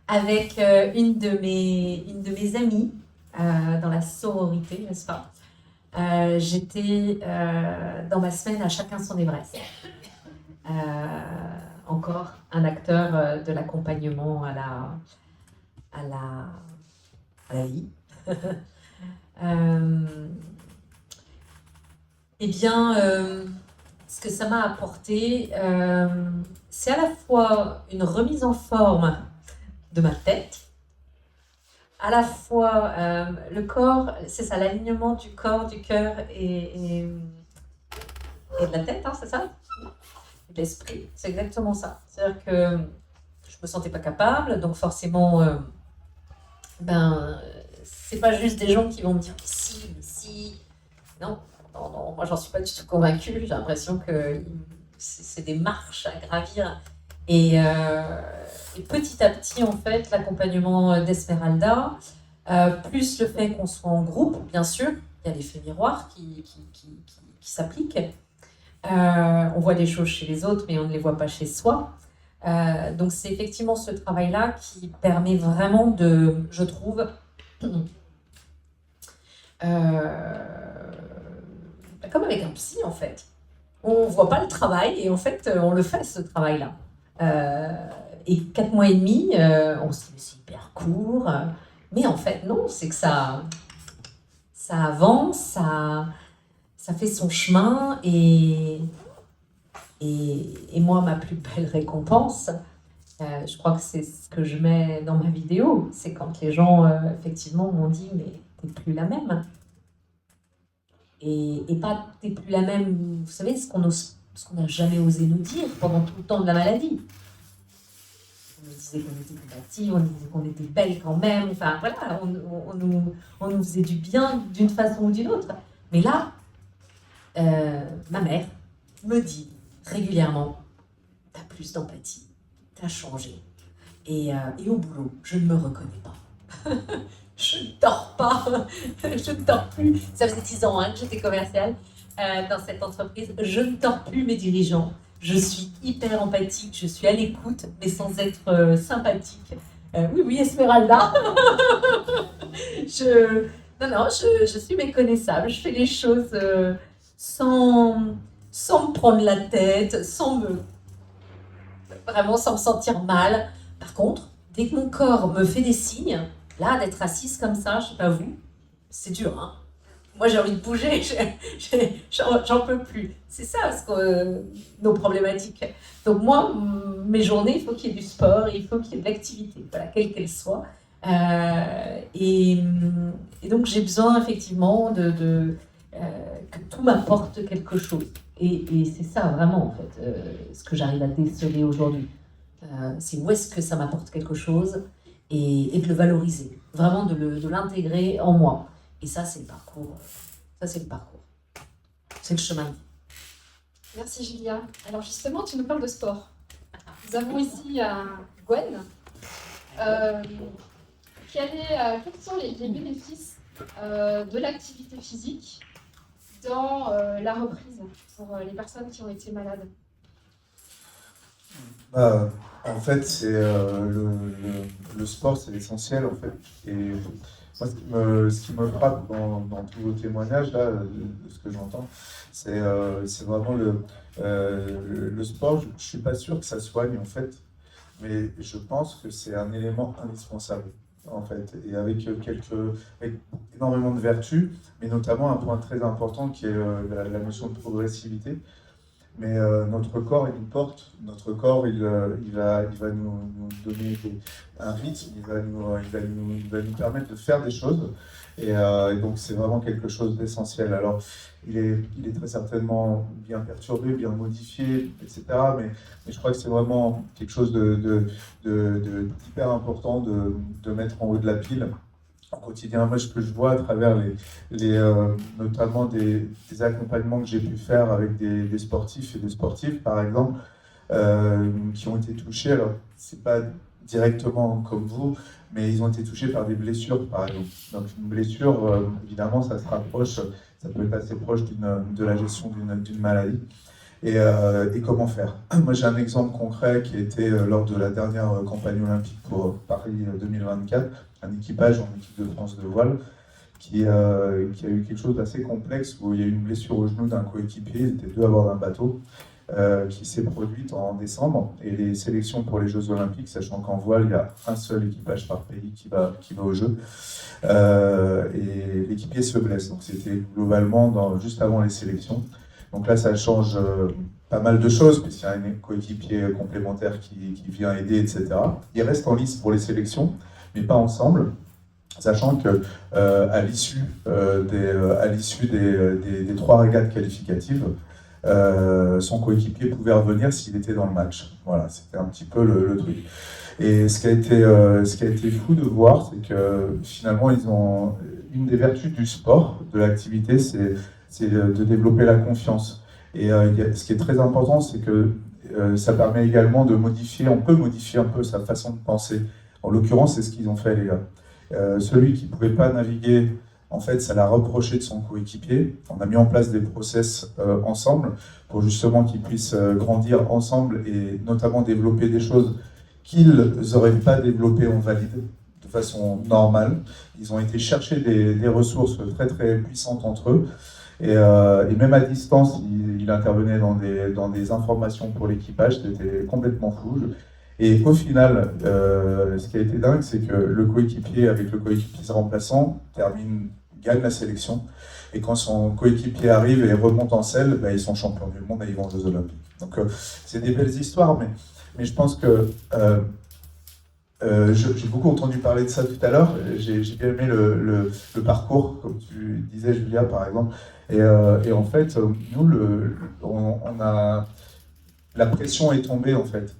avec une de mes amies dans la sororité, n'est-ce pas? J'étais dans ma semaine à chacun son Everest. Encore un acteur de l'accompagnement à la vie. Eh bien, ce que ça m'a apporté, c'est à la fois une remise en forme de ma tête, à la fois le corps, c'est ça, l'alignement du corps, du cœur et de la tête, hein, c'est ça? De l'esprit, c'est exactement ça. C'est-à-dire que je me sentais pas capable, donc forcément, c'est pas juste des gens qui vont me dire mais si. Non, moi j'en suis pas du tout convaincue. J'ai l'impression que c'est des marches à gravir. Et petit à petit, en fait, l'accompagnement d'Esmeralda, plus le fait qu'on soit en groupe, bien sûr, il y a l'effet miroir qui s'applique. On voit des choses chez les autres, mais on ne les voit pas chez soi. Donc c'est effectivement ce travail-là qui permet vraiment de, je trouve, comme avec un psy en fait. On ne voit pas le travail et en fait on le fait ce travail-là. Et 4 mois et demi, on se dit mais c'est hyper court. Mais en fait non, c'est que ça avance, ça fait son chemin et moi, ma plus belle récompense, je crois que c'est ce que je mets dans ma vidéo, c'est quand les gens, effectivement, m'ont dit « mais t'es plus la même ». Et pas « t'es plus la même », vous savez, ce qu'on n'a jamais osé nous dire pendant tout le temps de la maladie. On nous disait qu'on était compatibles, on nous disait qu'on était belles quand même, enfin voilà, on nous faisait du bien d'une façon ou d'une autre. Mais là, ma mère me dit régulièrement, t'as plus d'empathie, t'as changé. Et au boulot, je ne me reconnais pas. Je ne dors pas, je ne dors plus. Ça faisait 10 ans que j'étais commerciale dans cette entreprise. Je ne dors plus mes dirigeants. Je suis hyper empathique, je suis à l'écoute, mais sans être sympathique. Oui, Esmeralda. Je suis méconnaissable. Je fais les choses sans me prendre la tête, sans me sentir mal. Par contre, dès que mon corps me fait des signes, là, d'être assise comme ça, je sais pas vous, c'est dur, hein. Moi, j'ai envie de bouger, j'en peux plus. C'est ça, nos problématiques. Donc moi, mes journées, il faut qu'il y ait du sport, il faut qu'il y ait de l'activité, voilà, quelle qu'elle soit. Et donc, j'ai besoin, effectivement, que tout m'apporte quelque chose. Et c'est ça, vraiment, en fait, ce que j'arrive à déceler aujourd'hui. C'est où est-ce que ça m'apporte quelque chose et de le valoriser. Vraiment, de l'intégrer en moi. Et ça, c'est le parcours. C'est le chemin de vie. Merci Julia. Alors justement, tu nous parles de sport. Nous avons ici Gwen. Quels sont les bénéfices de l'activité physique dans la reprise pour les personnes qui ont été malades? En fait, c'est le sport, c'est l'essentiel en fait. Et moi, ce qui me frappe dans tous vos témoignages là, de ce que j'entends, c'est vraiment le sport. Je suis pas sûr que ça soigne en fait, mais je pense que c'est un élément indispensable en fait, et avec énormément de vertus, mais notamment un point très important qui est la notion de progressivité. Mais notre corps, il nous porte, notre corps, il va nous donner un rythme, il va nous permettre de faire des choses, et donc c'est vraiment quelque chose d'essentiel. Alors, il est très certainement bien perturbé, bien modifié, etc., mais je crois que c'est vraiment quelque chose d'hyper important de mettre en haut de la pile. Au quotidien, moi, ce que je vois à travers notamment des accompagnements que j'ai pu faire avec des sportifs et des sportives, par exemple, qui ont été touchés, alors c'est pas directement comme vous, mais ils ont été touchés par des blessures, par exemple. Donc une blessure, évidemment, ça se rapproche, ça peut être assez proche de la gestion d'une maladie. Et comment faire? Moi, j'ai un exemple concret qui a été lors de la dernière campagne olympique pour Paris 2024, un équipage en équipe de France de voile qui a eu quelque chose d'assez complexe où il y a eu une blessure au genou d'un coéquipier, ils étaient 2 à bord d'un bateau, qui s'est produite en décembre. Et les sélections pour les Jeux Olympiques, sachant qu'en voile, il y a un seul équipage par pays qui va aux Jeux, et l'équipier se blesse. Donc c'était globalement juste avant les sélections. Donc là, ça change pas mal de choses, puisqu'il y a un coéquipier complémentaire qui vient aider, etc. Ils restent en lice pour les sélections, mais pas ensemble, sachant que à l'issue des 3 régates qualificatives, son coéquipier pouvait revenir s'il était dans le match. Voilà, c'était un petit peu le truc. Et ce qui a été fou de voir, c'est que finalement, ils ont une des vertus du sport, de l'activité, c'est de développer la confiance. Et ce qui est très important, c'est que ça permet également de modifier, on peut modifier un peu sa façon de penser. En l'occurrence, c'est ce qu'ils ont fait, les gars. Celui qui ne pouvait pas naviguer, en fait, ça l'a reproché de son coéquipier. On a mis en place des process ensemble pour justement qu'ils puissent grandir ensemble et notamment développer des choses qu'ils n'auraient pas développées en valide de façon normale. Ils ont été chercher des ressources très très puissantes entre eux. Et même à distance, il intervenait dans des informations pour l'équipage, c'était complètement fou. Et au final, ce qui a été dingue, c'est que le coéquipier, avec le coéquipier remplaçant, gagne la sélection. Et quand son coéquipier arrive et remonte en selle, ils sont champions du monde et ils vont aux Jeux Olympiques. Donc c'est des belles histoires, mais je pense que j'ai beaucoup entendu parler de ça tout à l'heure. J'ai bien aimé le parcours, comme tu disais, Julia, par exemple. Et en fait, nous, la pression est tombée, en fait.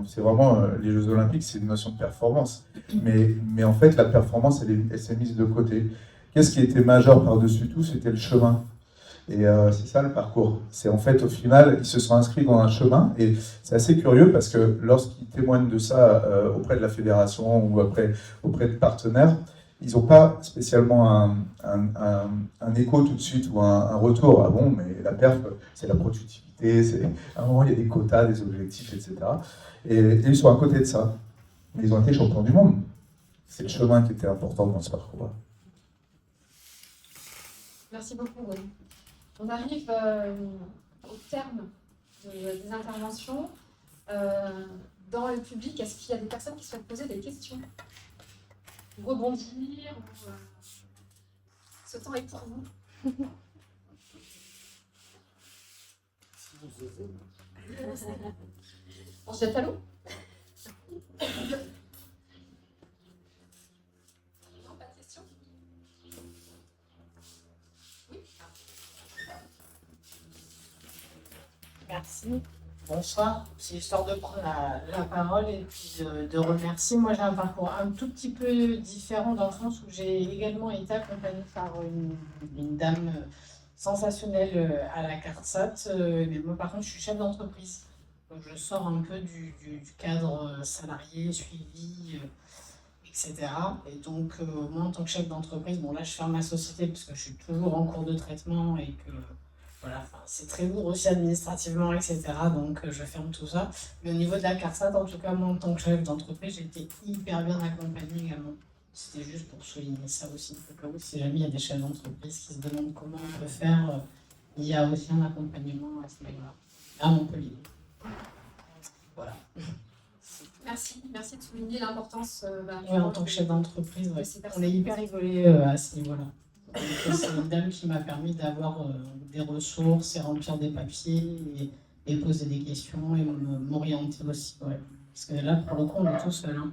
C'est vraiment, les Jeux Olympiques, c'est une notion de performance. Mais en fait, la performance, elle s'est mise de côté. Qu'est-ce qui était majeur par-dessus tout? C'était le chemin. Et c'est ça le parcours. C'est en fait, au final, ils se sont inscrits dans un chemin. Et c'est assez curieux parce que lorsqu'ils témoignent de ça auprès de la fédération ou auprès de partenaires, ils n'ont pas spécialement un écho tout de suite ou un retour. Ah bon, mais la perf, c'est la productivité, à un moment, il y a des quotas, des objectifs, etc. Et ils sont à côté de ça. Mais ils ont été champions du monde. C'est le chemin qui était important dans ce parcours-là. Merci beaucoup, René. On arrive au terme des interventions. Dans le public, est-ce qu'il y a des personnes qui souhaitent poser des questions? Ou rebondir Ce temps est pour vous. On se jette à l'eau? Non, pas de questions? Merci. Bonsoir. C'est histoire de prendre la parole et puis de remercier. Moi, j'ai un parcours un tout petit peu différent dans le sens où j'ai également été accompagnée par une dame sensationnelle à la CARSAT. Mais moi, par contre, je suis chef d'entreprise. Donc, je sors un peu du cadre salarié, suivi, etc. Et donc, moi, en tant que chef d'entreprise, bon, là, je ferme ma société parce que je suis toujours en cours de traitement et que voilà, c'est très lourd aussi administrativement, etc. Donc, je ferme tout ça. Mais au niveau de la CARSAT, en tout cas, moi, en tant que chef d'entreprise, j'ai été hyper bien accompagnée également. C'était juste pour souligner ça aussi. Donc, si jamais il y a des chefs d'entreprise qui se demandent comment on peut faire, il y a aussi un accompagnement à ce niveau-là, à Montpellier. Voilà. Merci de souligner l'importance. Oui, en tant que chef d'entreprise, ouais. On est hyper rigolé à ce niveau-là. C'est une dame qui m'a permis d'avoir des ressources et remplir des papiers et poser des questions et m'orienter aussi. Ouais. Parce que là, pour le coup, on est tout seul. Hein.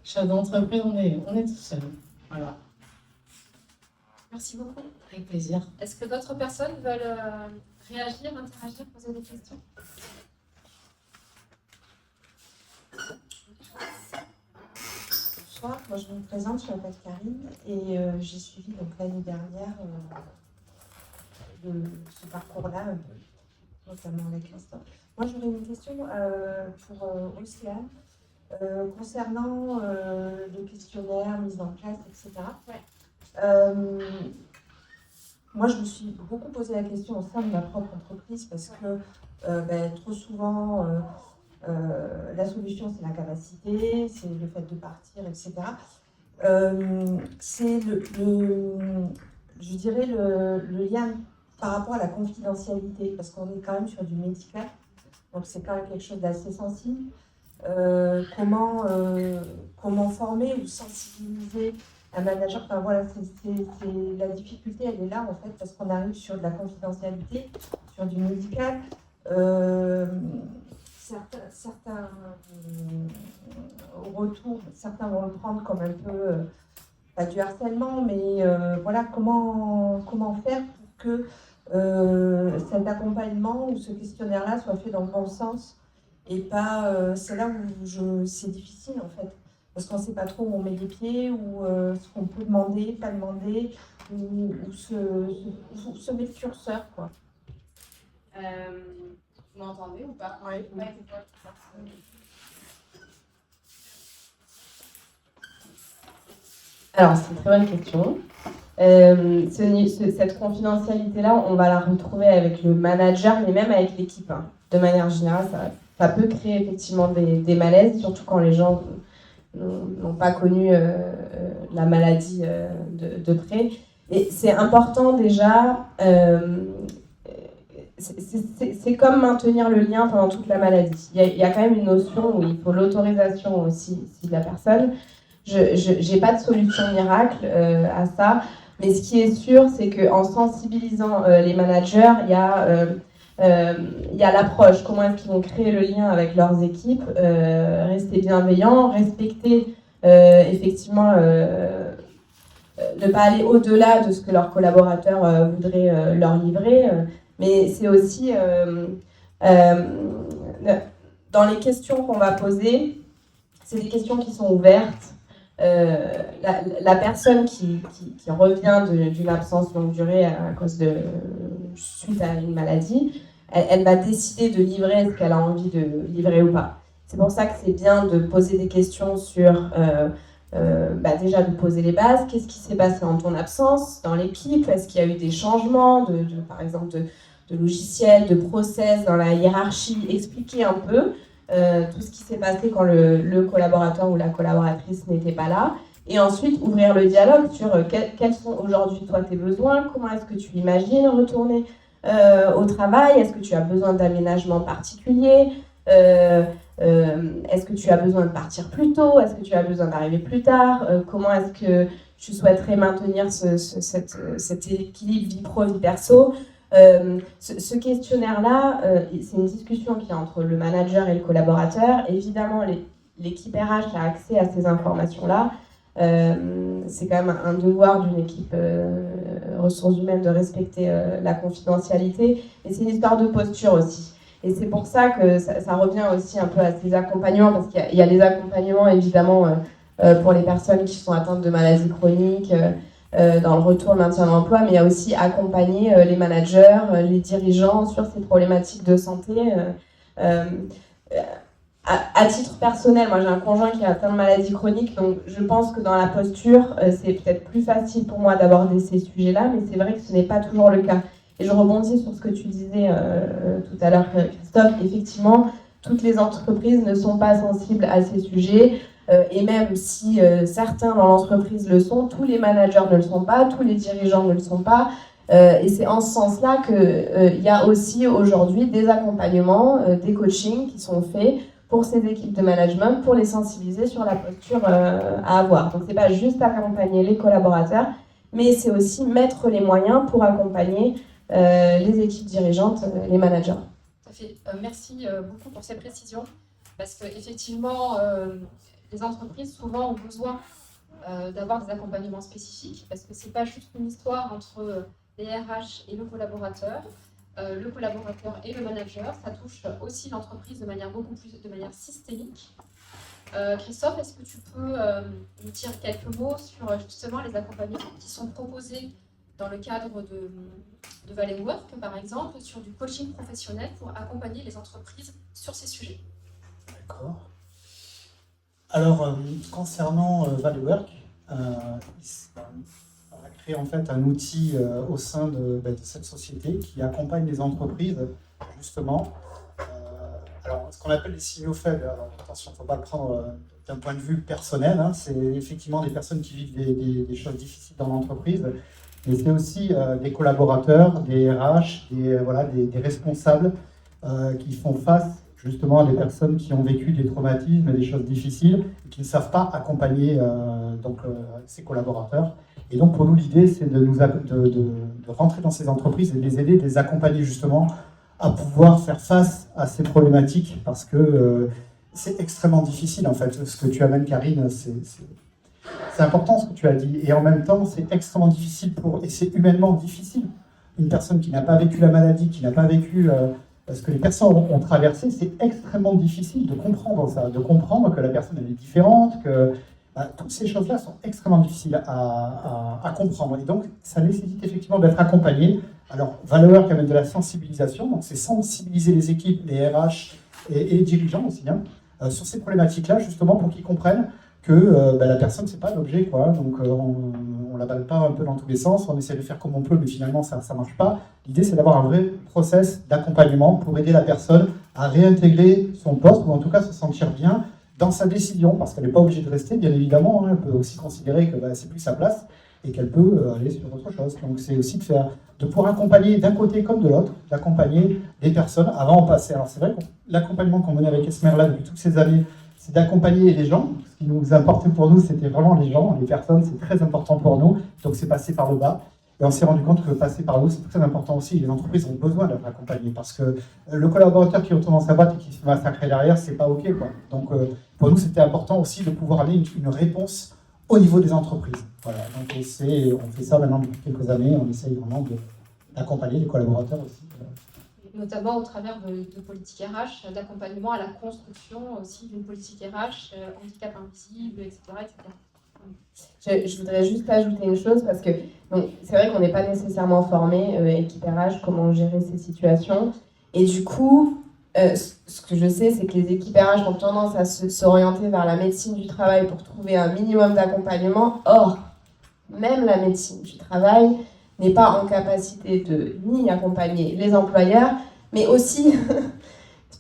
Chef d'entreprise, on est tout seul. Voilà. Merci beaucoup. Avec plaisir. Est-ce que d'autres personnes veulent réagir, interagir, poser des questions? Bonsoir, moi je me présente, je m'appelle Karine et j'ai suivi donc l'année dernière ce parcours-là, notamment avec Christophe. Moi j'aurais une question pour Océane concernant le questionnaire, mise en place, etc. Ouais. Moi je me suis beaucoup posé la question au sein de ma propre entreprise parce que trop souvent la solution, c'est la capacité, c'est le fait de partir, etc. C'est je dirais le lien par rapport à la confidentialité, parce qu'on est quand même sur du médical, donc c'est quand même quelque chose d'assez sensible. Comment former ou sensibiliser un manager, enfin voilà, la difficulté, elle est là en fait, parce qu'on arrive sur de la confidentialité, sur du médical. Certains retours, certains vont le prendre comme un peu, pas du harcèlement, mais voilà, comment faire pour que cet accompagnement ou ce questionnaire-là soit fait dans le bon sens et pas. C'est là où c'est difficile en fait, parce qu'on ne sait pas trop où on met les pieds, ou ce qu'on peut demander, pas demander, où se met le curseur, quoi. Vous m'entendez ou pas? Oui. Alors, c'est une très bonne question. Cette confidentialité-là, on va la retrouver avec le manager, mais même avec l'équipe. Hein. De manière générale, ça peut créer effectivement des malaises, surtout quand les gens n'ont pas connu la maladie de près. Et c'est important déjà, c'est comme maintenir le lien pendant toute la maladie. Il y a quand même une notion où il faut l'autorisation aussi de la personne. Je n'ai pas de solution miracle à ça, mais ce qui est sûr, c'est qu'en sensibilisant les managers, il y a l'approche, comment est-ce qu'ils vont créer le lien avec leurs équipes, rester bienveillants, respecter effectivement, ne pas aller au-delà de ce que leurs collaborateurs voudraient leur livrer, mais c'est aussi dans les questions qu'on va poser, c'est des questions qui sont ouvertes. La personne qui revient d'une absence longue durée suite à une maladie, elle va décider de livrer ce qu'elle a envie de livrer ou pas. C'est pour ça que c'est bien de poser des questions sur, déjà de poser les bases. Qu'est-ce qui s'est passé en ton absence dans l'équipe? Est-ce qu'il y a eu des changements, par exemple, de logiciels, de process dans la hiérarchie? Expliquer un peu tout ce qui s'est passé quand le collaborateur ou la collaboratrice n'était pas là. Et ensuite, ouvrir le dialogue sur quels sont aujourd'hui, toi, tes besoins, comment est-ce que tu imagines retourner au travail, est-ce que tu as besoin d'aménagements particuliers, est-ce que tu as besoin de partir plus tôt, est-ce que tu as besoin d'arriver plus tard, comment est-ce que tu souhaiterais maintenir cet équilibre vie pro, vie perso. Ce questionnaire-là, c'est une discussion qui est entre le manager et le collaborateur. Évidemment, l'équipe RH a accès à ces informations-là. C'est quand même un devoir d'une équipe ressources humaines de respecter la confidentialité. Et c'est une histoire de posture aussi. Et c'est pour ça que ça revient aussi un peu à ces accompagnements, parce qu'il y a les accompagnements, évidemment, pour les personnes qui sont atteintes de maladies chroniques, dans le retour, le maintien de l'emploi, mais il y a aussi accompagner les managers, les dirigeants sur ces problématiques de santé. À titre personnel, moi j'ai un conjoint qui est atteint de maladies chroniques, donc je pense que dans la posture, c'est peut-être plus facile pour moi d'aborder ces sujets-là, mais c'est vrai que ce n'est pas toujours le cas. Et je rebondis sur ce que tu disais tout à l'heure, Christophe. Effectivement, toutes les entreprises ne sont pas sensibles à ces sujets. Et même si certains dans l'entreprise le sont, tous les managers ne le sont pas, tous les dirigeants ne le sont pas. Et c'est en ce sens-là qu'il y a aussi aujourd'hui des accompagnements, des coachings qui sont faits pour ces équipes de management, pour les sensibiliser sur la posture à avoir. Donc c'est pas juste accompagner les collaborateurs, mais c'est aussi mettre les moyens pour accompagner les équipes dirigeantes, les managers. Tout à fait. Merci beaucoup pour ces précisions, parce qu'effectivement, les entreprises souvent ont besoin d'avoir des accompagnements spécifiques, parce que c'est pas juste une histoire entre les RH et le collaborateur et le manager, ça touche aussi l'entreprise de manière de manière systémique. Christophe, est-ce que tu peux nous dire quelques mots sur justement les accompagnements qui sont proposés dans le cadre de Valley Work, par exemple, sur du coaching professionnel pour accompagner les entreprises sur ces sujets? D'accord. Alors, concernant Valley Work, on a créé en fait un outil au sein de cette société qui accompagne les entreprises, justement. Alors, ce qu'on appelle les signaux faibles, alors attention, il ne faut pas le prendre d'un point de vue personnel, hein, c'est effectivement des personnes qui vivent des choses difficiles dans l'entreprise, mais c'est aussi des collaborateurs, des RH, des responsables qui font face justement à des personnes qui ont vécu des traumatismes, des choses difficiles, et qui ne savent pas accompagner ces collaborateurs. Et donc pour nous, l'idée, c'est de rentrer dans ces entreprises et de les aider, de les accompagner justement à pouvoir faire face à ces problématiques, parce que c'est extrêmement difficile en fait. Ce que tu amènes, Karine, c'est important ce que tu as dit, et en même temps, c'est extrêmement difficile et c'est humainement difficile une personne qui n'a pas vécu la maladie, qui n'a pas vécu ce que les personnes ont traversé, c'est extrêmement difficile de comprendre ça, de comprendre que la personne elle est différente, que toutes ces choses-là sont extrêmement difficiles à comprendre. Et donc, ça nécessite effectivement d'être accompagné. Alors, Valoeur qui amène de la sensibilisation, donc c'est sensibiliser les équipes, les RH et les dirigeants aussi, sur ces problématiques-là, justement pour qu'ils comprennent que la personne, c'est pas l'objet, quoi. Donc, on la balle pas un peu dans tous les sens, on essaie de faire comme on peut, mais finalement, ça marche pas. L'idée, c'est d'avoir un vrai process d'accompagnement pour aider la personne à réintégrer son poste, ou en tout cas se sentir bien dans sa décision, parce qu'elle n'est pas obligée de rester, bien évidemment. Elle peut aussi considérer que c'est plus sa place et qu'elle peut aller sur autre chose. Donc, c'est aussi de pouvoir accompagner d'un côté comme de l'autre, d'accompagner des personnes avant de passer. Alors, c'est vrai que l'accompagnement qu'on menait avec Esmeralda depuis toutes ces années, c'est d'accompagner les gens. Ce qui nous importait pour nous, c'était vraiment les gens, les personnes, c'est très important pour nous. Donc c'est passé par le bas. Et on s'est rendu compte que passer par le haut, c'est très important aussi. Les entreprises ont besoin d'être accompagnées parce que le collaborateur qui retourne dans sa boîte et qui se fait massacrer derrière, c'est pas OK, quoi. Donc pour nous, c'était important aussi de pouvoir amener une réponse au niveau des entreprises. Voilà. Donc on fait ça maintenant depuis quelques années. On essaye vraiment d'accompagner les collaborateurs aussi. Notamment au travers de politiques RH, d'accompagnement à la construction aussi d'une politique RH, handicap invisible, etc. Je voudrais juste ajouter une chose, parce que c'est vrai qu'on n'est pas nécessairement formé, équipe RH, comment gérer ces situations. Et du coup, ce que je sais, c'est que les équipes RH ont tendance à s'orienter vers la médecine du travail pour trouver un minimum d'accompagnement. Or, même la médecine du travail n'est pas en capacité de ni accompagner les employeurs, mais aussi,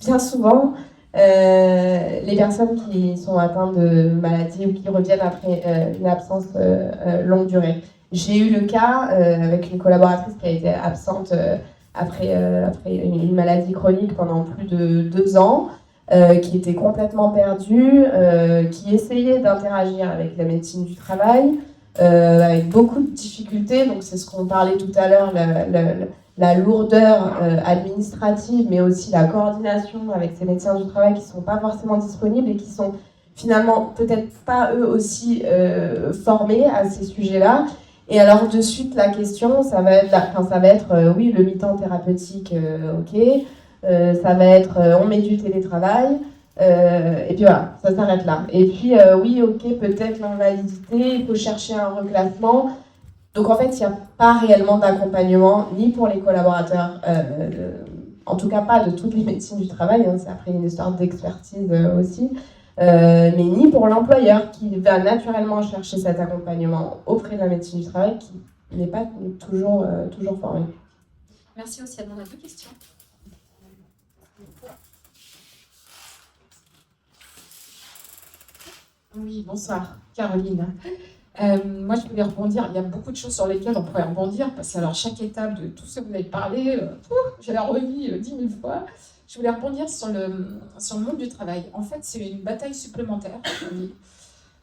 bien souvent, les personnes qui sont atteintes de maladies ou qui reviennent après une absence longue durée. J'ai eu le cas avec une collaboratrice qui a été absente après une maladie chronique pendant plus de 2 ans, qui était complètement perdue, qui essayait d'interagir avec la médecine du travail, avec beaucoup de difficultés. Donc c'est ce qu'on parlait tout à l'heure, la lourdeur administrative, mais aussi la coordination avec ces médecins du travail qui ne sont pas forcément disponibles et qui sont finalement peut-être pas eux aussi formés à ces sujets-là. Et alors de suite la question, ça va être oui, le mi-temps thérapeutique, ok, ça va être on met du télétravail. Et puis voilà, ça s'arrête là. Et puis oui, ok, peut-être l'invalidité, il faut chercher un reclassement. Donc en fait, il n'y a pas réellement d'accompagnement, ni pour les collaborateurs, en tout cas pas de toutes les médecines du travail, c'est après une histoire d'expertise aussi, mais ni pour l'employeur qui va naturellement chercher cet accompagnement auprès de la médecine du travail qui n'est pas toujours formé. Merci aussi, on a 2 questions. Oui, bonsoir, Caroline. Moi, je voulais rebondir. Il y a beaucoup de choses sur lesquelles on pourrait rebondir, parce que alors, chaque étape de tout ce que vous avez parlé, je l'ai revu 10 000 fois. Je voulais rebondir sur le monde du travail. En fait, c'est une bataille supplémentaire.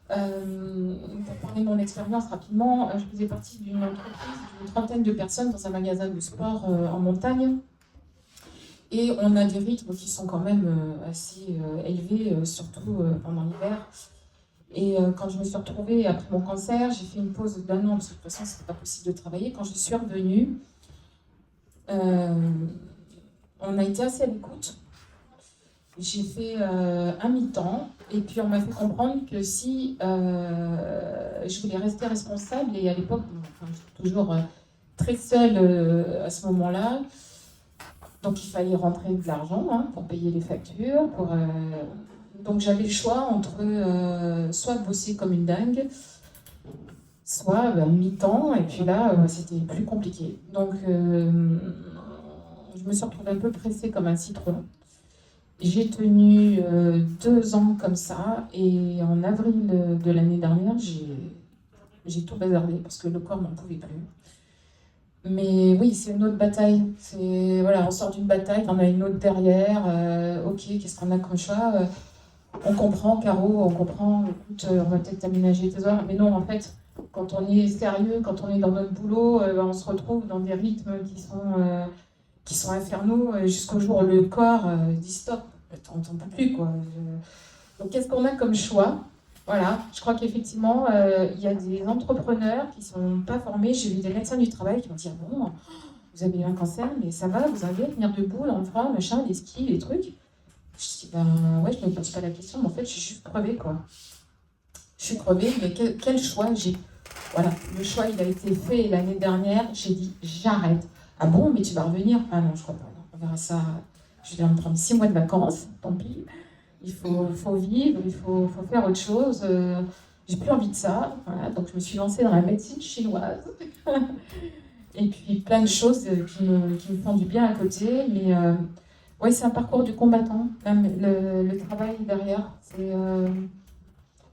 Pour parler de mon expérience rapidement, je faisais partie d'une entreprise d'une 30aine de personnes dans un magasin de sport en montagne. Et on a des rythmes qui sont quand même assez élevés, surtout pendant l'hiver. Et quand je me suis retrouvée après mon cancer, j'ai fait une pause d'1 an, parce que de toute façon, c'était pas possible de travailler. Quand je suis revenue, on a été assez à l'écoute. J'ai fait un mi-temps, et puis on m'a fait comprendre que si je voulais rester responsable, et à l'époque, j'étais toujours très seule à ce moment-là, donc il fallait rentrer de l'argent pour payer les factures, donc j'avais le choix entre soit bosser comme une dingue, soit mi-temps, et puis là, c'était plus compliqué. Donc je me suis retrouvée un peu pressée comme un citron. J'ai tenu 2 ans comme ça, et en avril de l'année dernière, j'ai tout bazardé parce que le corps n'en pouvait plus. Mais oui, c'est une autre bataille. Voilà, on sort d'une bataille, on a une autre derrière. Ok, qu'est-ce qu'on a comme choix? On comprend, Caro, on comprend, écoute, on va peut-être aménager tes heures. Mais non, en fait, quand on est sérieux, quand on est dans notre boulot, on se retrouve dans des rythmes qui sont infernaux, jusqu'au jour où le corps dit stop, on n'en peut plus, quoi. Donc qu'est-ce qu'on a comme choix? Voilà, je crois qu'effectivement, il y a des entrepreneurs qui ne sont pas formés. J'ai vu des médecins du travail qui vont dire bon, vous avez eu un cancer, mais ça va, vous arrivez à tenir debout, l'enfant, machin, les skis, les trucs. Je dis, ben ouais, je me pose pas la question, mais en fait, je suis juste crevée, quoi. Je suis crevée, mais quel choix j'ai. Voilà, le choix, il a été fait l'année dernière. J'ai dit, j'arrête. Ah bon, mais tu vas revenir? Ah non, je crois pas. Non, on verra ça. Je viens me prendre 6 mois de vacances, tant pis. Il faut vivre, il faut faire autre chose. J'ai plus envie de ça. Voilà, donc je me suis lancée dans la médecine chinoise. Et puis plein de choses qui me font du bien à côté. Mais ouais, c'est un parcours du combattant. Le travail derrière, c'est...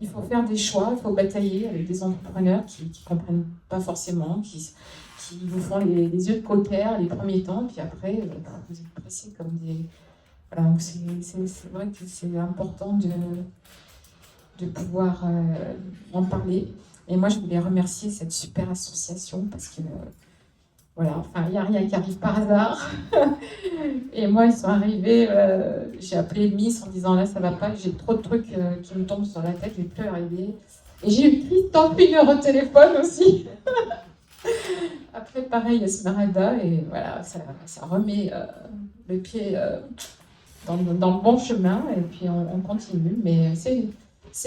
il faut faire des choix, il faut batailler avec des entrepreneurs qui ne comprennent pas forcément, qui vous font les yeux de cautère les premiers temps, puis après, vous êtes pressés comme des... Voilà, donc c'est vrai que c'est important de pouvoir en parler. Et moi, je voulais remercier cette super association parce que, voilà, enfin, il n'y a rien qui arrive par hasard. Et moi, ils sont arrivés, j'ai appelé Miss en disant là, ça va pas, j'ai trop de trucs qui me tombent sur la tête, je vais plus y arriver. Et j'ai eu Christophe Pineur au téléphone aussi. Après, pareil, Esmeralda, et voilà, ça remet le pied dans le bon chemin, et puis on continue. Mais c'est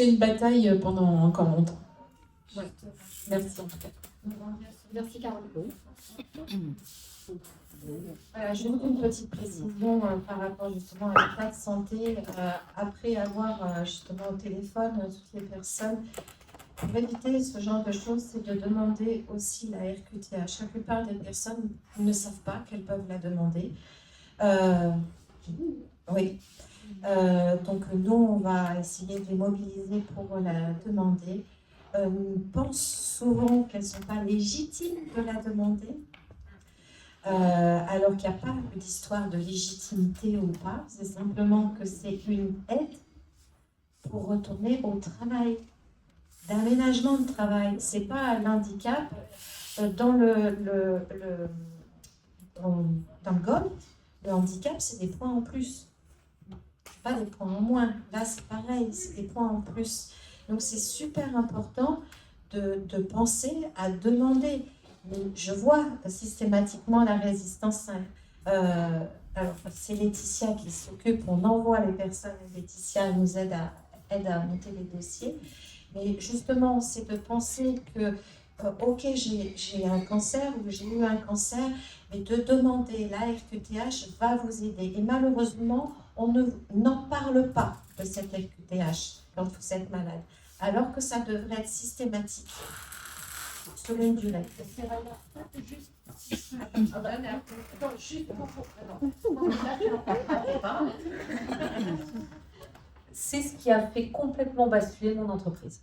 une bataille pendant encore longtemps. Voilà. Merci en tout cas. Merci Caroline. Voilà, juste une petite précision par rapport justement à l'état de santé. Après avoir justement au téléphone toutes les personnes, pour éviter ce genre de choses, c'est de demander aussi la RQTH. La plupart des personnes ne savent pas qu'elles peuvent la demander. Oui. Donc nous, on va essayer de les mobiliser pour la demander. Pensent souvent qu'elles ne sont pas légitimes de la demander. Alors qu'il n'y a pas d'histoire de légitimité ou pas, c'est simplement que c'est une aide pour retourner au travail, d'aménagement de travail. Ce n'est pas l'handicap. Dans le GOM, le handicap, c'est des points en plus, pas des points en moins. Là, c'est pareil, c'est des points en plus. Donc, c'est super important de penser à demander. Mais je vois systématiquement la résistance. Alors, c'est Laetitia qui s'occupe, on envoie les personnes, Laetitia nous aide à monter les dossiers. Mais justement, c'est de penser que, ok, j'ai un cancer ou j'ai eu un cancer, mais de demander la RQTH va vous aider. Et malheureusement, on n'en parle pas de cette RQTH quand vous êtes malade, alors que ça devrait être systématique. Sur une durée. C'est ce qui a fait complètement basculer mon entreprise,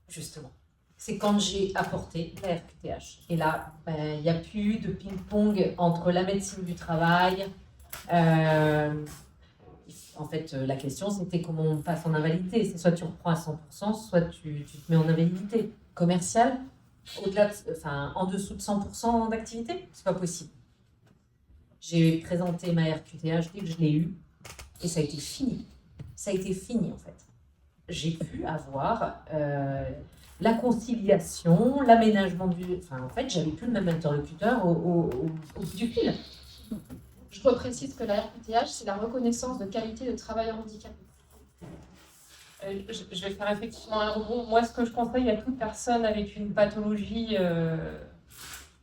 justement. C'est quand j'ai apporté la RQTH. Et là, il n'y a plus de ping-pong entre la médecine du travail. En fait, la question, c'était comment on passe en invalidité. C'est soit tu reprends à 100%, soit tu te mets en invalidité commerciale. En dessous de 100% d'activité, c'est pas possible. J'ai présenté ma RQTH dès que je l'ai eue et ça a été fini. Ça a été fini en fait. J'ai pu avoir la conciliation, l'aménagement du... Enfin en fait, j'avais plus le même interlocuteur au bout du fil. Je reprécise que la RQTH, c'est la reconnaissance de qualité de travailleur handicapé. Je vais faire effectivement un rebond. Moi, ce que je conseille à toute personne avec une pathologie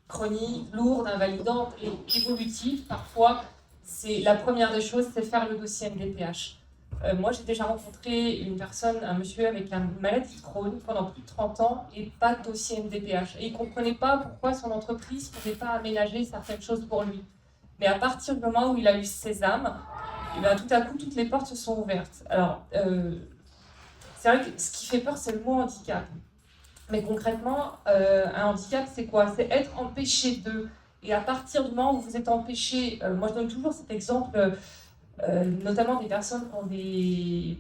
chronique, lourde, invalidante et évolutive, parfois, c'est la première des choses, c'est faire le dossier MDPH. Moi, j'ai déjà rencontré un monsieur avec une maladie de Crohn pendant plus de 30 ans et pas de dossier MDPH. Et il ne comprenait pas pourquoi son entreprise ne pouvait pas aménager certaines choses pour lui. Mais à partir du moment où il a eu Sésame, et bien, tout à coup, toutes les portes se sont ouvertes. Alors, c'est vrai que ce qui fait peur, c'est le mot handicap. Mais concrètement, un handicap, c'est quoi? C'est être empêché de. Et à partir du moment où vous êtes empêché, moi je donne toujours cet exemple, notamment des personnes qui ont des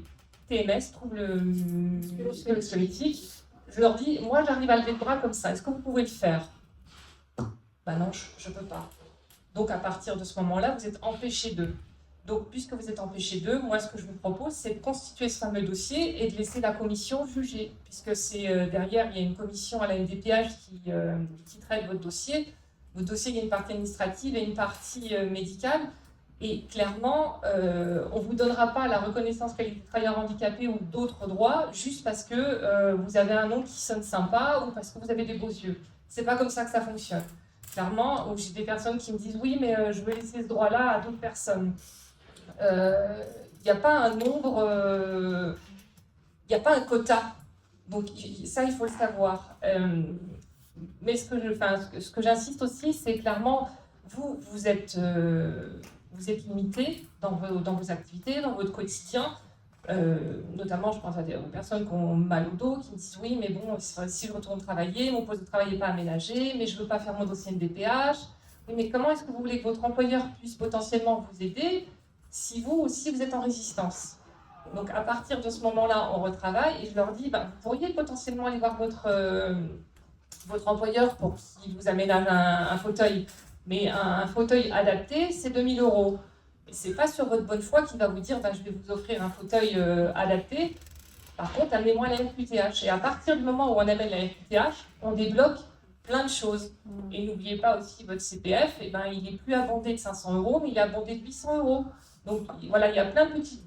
TMS, troubles musculo-squelettiques. Je leur dis, moi j'arrive à lever le bras comme ça, est-ce que vous pouvez le faire? Ben non, je ne peux pas. Donc à partir de ce moment-là, vous êtes empêché d'eux. Donc puisque vous êtes empêché d'eux, moi ce que je vous propose, c'est de constituer ce fameux dossier et de laisser la commission juger. Puisque c'est derrière, il y a une commission à la MDPH qui traite votre dossier. Votre dossier, il y a une partie administrative et une partie médicale. Et clairement, on ne vous donnera pas la reconnaissance qualité de travailleur handicapé ou d'autres droits juste parce que vous avez un nom qui sonne sympa ou parce que vous avez des beaux yeux. C'est pas comme ça que ça fonctionne. Clairement, j'ai des personnes qui me disent oui, mais je veux laisser ce droit-là à d'autres personnes. Il n'y a pas un nombre, il n'y a pas un quota. Donc ça, il faut le savoir. Mais ce que j'insiste aussi, c'est clairement, vous êtes limité dans vos activités, dans votre quotidien. Notamment, je pense à des personnes qui ont mal au dos, qui me disent oui, mais bon, si je retourne travailler, mon poste de travail n'est pas aménagé, mais je ne veux pas faire mon dossier MDPH. Oui, mais comment est-ce que vous voulez que votre employeur puisse potentiellement vous aider si vous aussi vous êtes en résistance? Donc à partir de ce moment-là, on retravaille et je leur dis, vous pourriez potentiellement aller voir votre employeur pour qu'il vous aménage un fauteuil. Mais un fauteuil adapté, c'est 2 000 €. Ce n'est pas sur votre bonne foi qu'il va vous dire je vais vous offrir un fauteuil adapté. Par contre, amenez-moi la FQTH. Et à partir du moment où on amène la FQTH, on débloque plein de choses. Et n'oubliez pas aussi votre CPF, il n'est plus abondé de 500 €, mais il est abondé de 800 €. Donc voilà, il y a plein de petites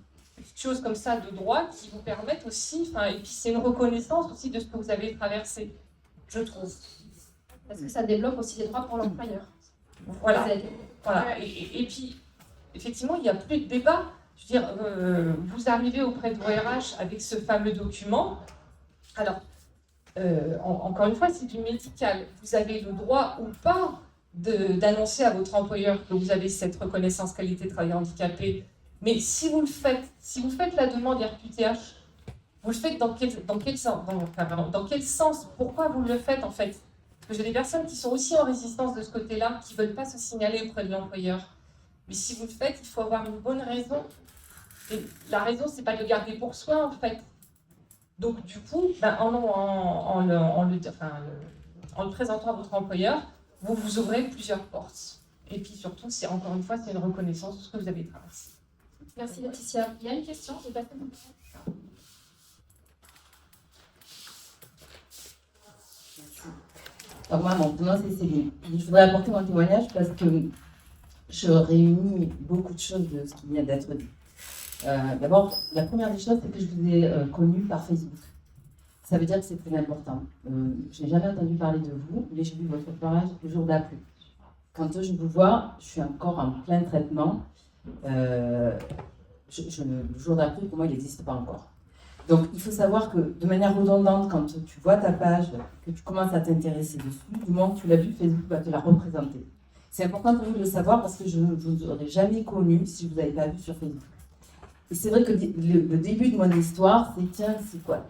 choses comme ça de droit qui vous permettent aussi, et puis c'est une reconnaissance aussi de ce que vous avez traversé, je trouve. Parce que ça débloque aussi des droits pour l'employeur. Voilà. Et puis, effectivement, il n'y a plus de débat. Je veux dire, vous arrivez auprès de l'ORH avec ce fameux document. Alors, encore une fois, c'est du médical. Vous avez le droit ou pas d'annoncer à votre employeur que vous avez cette reconnaissance qualité de travailleur handicapé. Mais si vous faites la demande RQTH, vous le faites dans quel sens? Pourquoi vous le faites en fait? Parce que j'ai des personnes qui sont aussi en résistance de ce côté-là, qui ne veulent pas se signaler auprès de l'employeur. Mais si vous le faites, il faut avoir une bonne raison. Et la raison, ce n'est pas de le garder pour soi, en fait. Donc, du coup, en le présentant à votre employeur, vous ouvrez plusieurs portes. Et puis surtout, encore une fois, c'est une reconnaissance de ce que vous avez traversé. Merci Laetitia. Il y a une question, j'ai pas fait. Alors moi, mon prénom c'est Céline. Je voudrais apporter mon témoignage parce que je réunis beaucoup de choses de ce qui vient d'être dit. D'abord, la première des choses, c'est que je vous ai connu par Facebook. Ça veut dire que c'est très important. Je n'ai jamais entendu parler de vous, mais j'ai vu votre page le jour d'après. Quand je vous vois, je suis encore en plein traitement. Le jour d'après, pour moi, il n'existe pas encore. Donc, il faut savoir que, de manière redondante, quand tu vois ta page, que tu commences à t'intéresser dessus, du moment que tu l'as vu, Facebook va te la représenter. C'est important pour vous de le savoir parce que je ne vous aurais jamais connu si je ne vous avais pas vu sur Facebook. Et c'est vrai que le début de mon histoire, c'est quoi?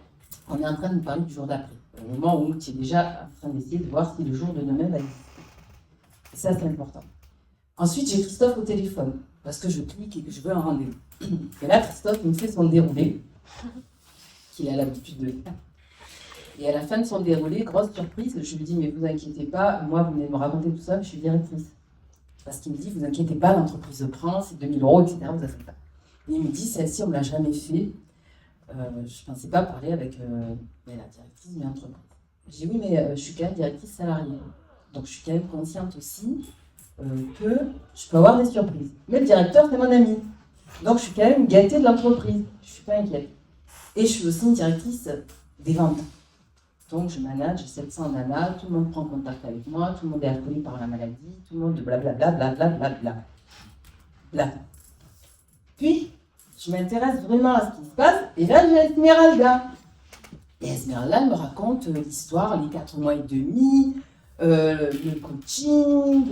On est en train de nous parler du jour d'après, au moment où tu es déjà en train d'essayer de voir si le jour de demain va exister. Et ça, c'est important. Ensuite, j'ai Christophe au téléphone, parce que je clique et que je veux un rendez-vous. Et là, Christophe, il me fait son déroulé, qu'il a l'habitude de faire. Et à la fin de son déroulé, grosse surprise, je lui dis, mais vous inquiétez pas, moi, vous venez de me raconter tout ça, je suis directrice. Parce qu'il me dit, vous inquiétez pas, l'entreprise prend, c'est 2 000 €, etc., vous avez fait ça. Et il me dit, celle-ci, on ne me l'a jamais fait. Je ne pensais pas parler avec la directrice d'une entreprise. J'ai dit, oui, mais je suis quand même directrice salariée. Donc, je suis quand même consciente aussi que je peux avoir des surprises. Mais le directeur, c'est mon ami. Donc, je suis quand même gâtée de l'entreprise. Je ne suis pas inquiète. Et je suis aussi une directrice des ventes. Donc, je manage 700 nanas, tout le monde prend contact avec moi, tout le monde est alcoolé par la maladie, tout le monde blablabla, blablabla. Bla. Puis, je m'intéresse vraiment à ce qui se passe, et là, j'ai Esmeralda. Et Esmeralda me raconte l'histoire, les 4 mois et demi, le coaching,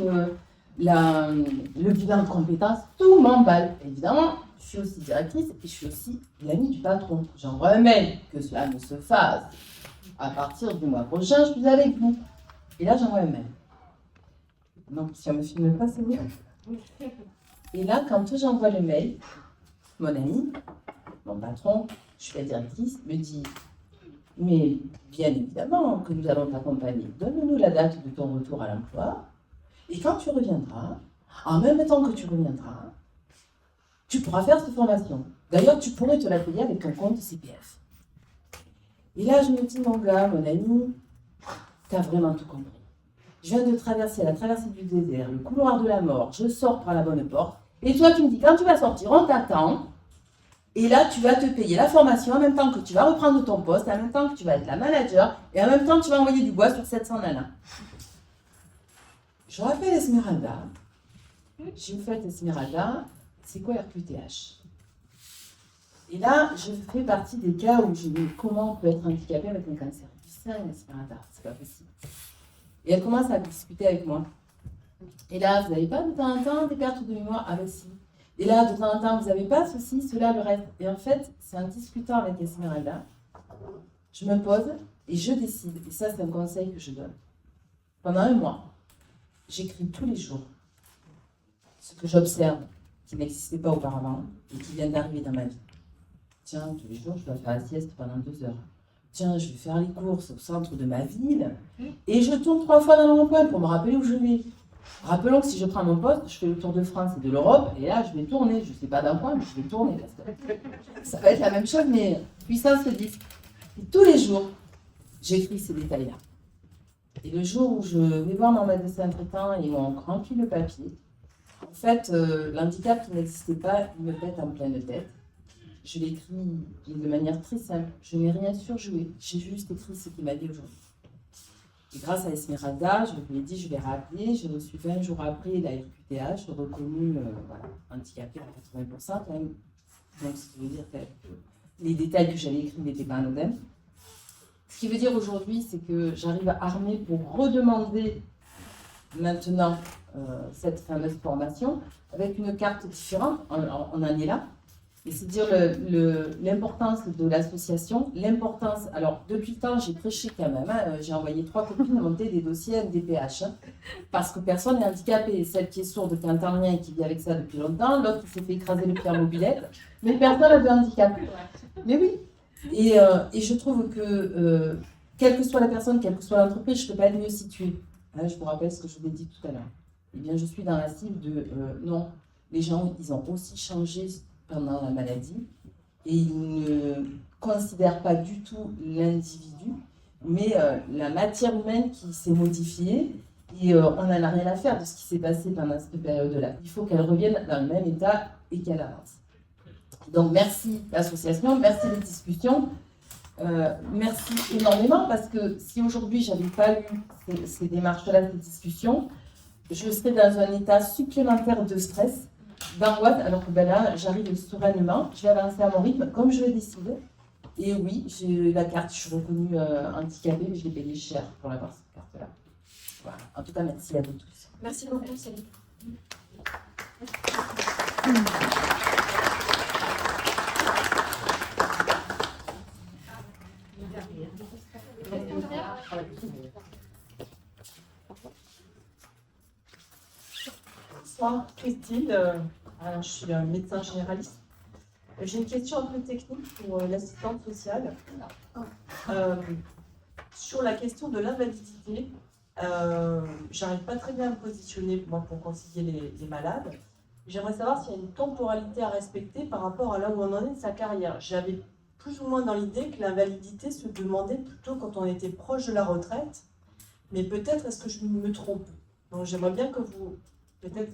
le bilan de compétences, tout m'emballe. Évidemment, je suis aussi directrice et je suis aussi l'amie du patron. J'envoie un mail, que cela ne se fasse. À partir du mois prochain, je suis avec vous. Et là, j'envoie un mail. Donc, si on ne me filme pas, c'est mieux. Et là, quand j'envoie le mail, mon ami, mon patron, je suis la directrice, me dit « Mais bien évidemment que nous allons t'accompagner. Donne-nous la date de ton retour à l'emploi. Et quand tu reviendras, en même temps que tu reviendras, tu pourras faire cette formation. D'ailleurs, tu pourrais te la payer avec ton compte CPF. » Et là, je me dis « Mon gars, mon ami, t'as vraiment tout compris. je viens de traverser la traversée du désert, le couloir de la mort, je sors par la bonne porte. Et toi, tu me dis, quand tu vas sortir, on t'attend. Et là, tu vas te payer la formation en même temps que tu vas reprendre ton poste, en même temps que tu vas être la manager, et en même temps, tu vas envoyer du bois sur 700 nanas. Je rappelle Esmeralda. Je vous fais Esmeralda, c'est quoi RQTH? Et là, je fais partie des cas où je dis comment on peut être handicapé avec un cancer. Je dis ça, Esmeralda, c'est pas possible. Et elle commence à discuter avec moi. Et là, vous n'avez pas de temps en temps des pertes de mémoire avec si. Et là, de temps en temps, vous n'avez pas ceci, cela, le reste. Et en fait, c'est en discutant avec Esmeralda, je me pose et je décide. Et ça, c'est un conseil que je donne. Pendant un mois, j'écris tous les jours ce que j'observe qui n'existait pas auparavant et qui vient d'arriver dans ma vie. Tiens, tous les jours, je dois faire la sieste pendant 2 heures. Tiens, je vais faire les courses au centre de ma ville et je tourne 3 fois dans le rond-point pour me rappeler où je vais. Rappelons que si je prends mon poste, je fais le tour de France et de l'Europe et là, je vais tourner. Je ne sais pas d'un point, mais je vais tourner. Parce que ça va être la même chose, mais puissance 10. Et tous les jours, j'écris ces détails-là. Et le jour où je vais voir mon médecin traitant et on remplit le papier, en fait, l'handicap qui n'existait pas, il me pète en pleine tête. Je l'écris de manière très simple. Je n'ai rien surjoué. J'ai juste écrit ce qu'il m'a dit aujourd'hui. Et grâce à Esmeralda, je lui ai dit, je vais rappeler. J'ai reçu 20 jours après la RQTH, reconnue handicapée à 80% quand même. Donc, ce qui veut dire que les détails que j'avais écrits n'étaient pas anodins. Ce qui veut dire aujourd'hui, c'est que j'arrive armée pour redemander maintenant cette fameuse formation avec une carte différente. On en est là. Et c'est dire l'importance de l'association, l'importance. Alors, depuis le temps, j'ai prêché quand même. J'ai envoyé 3 copines monter des dossiers MDPH. Parce que personne n'est handicapé. Celle qui est sourde, qui n'entend rien et qui vit avec ça depuis longtemps. L'autre qui s'est fait écraser le pied en mobilette. Mais personne n'a de handicap. Mais oui. Et je trouve que, quelle que soit la personne, quelle que soit l'entreprise, je ne peux pas être mieux située. Je vous rappelle ce que je vous ai dit tout à l'heure. Eh bien, je suis dans la cible de non. Les gens, ils ont aussi changé pendant la maladie et ils ne considèrent pas du tout l'individu, mais la matière humaine qui s'est modifiée et on n'en a rien à faire de ce qui s'est passé pendant cette période-là. Il faut qu'elle revienne dans le même état et qu'elle avance. Donc merci l'association, merci les discussions, merci énormément parce que si aujourd'hui j'avais pas eu ces démarches-là, ces discussions, je serais dans un état supplémentaire de stress, d'angoisse, alors que là, j'arrive sereinement, je vais avancer à mon rythme, comme je le décide. Et oui, j'ai la carte, je suis reconnue handicapée, mais je l'ai payée cher pour l'avoir, cette carte-là. Voilà. En tout cas, merci à vous tous. Merci beaucoup, Céline. Bonsoir, Christine. Je suis médecin généraliste. J'ai une question un peu technique pour l'assistante sociale. Sur la question de l'invalidité, j'arrive pas très bien à me positionner moi, pour conseiller les malades. J'aimerais savoir s'il y a une temporalité à respecter par rapport à là où on en est de sa carrière. J'avais plus ou moins dans l'idée que l'invalidité se demandait plutôt quand on était proche de la retraite, mais peut-être est-ce que je me trompe. Donc j'aimerais bien que vous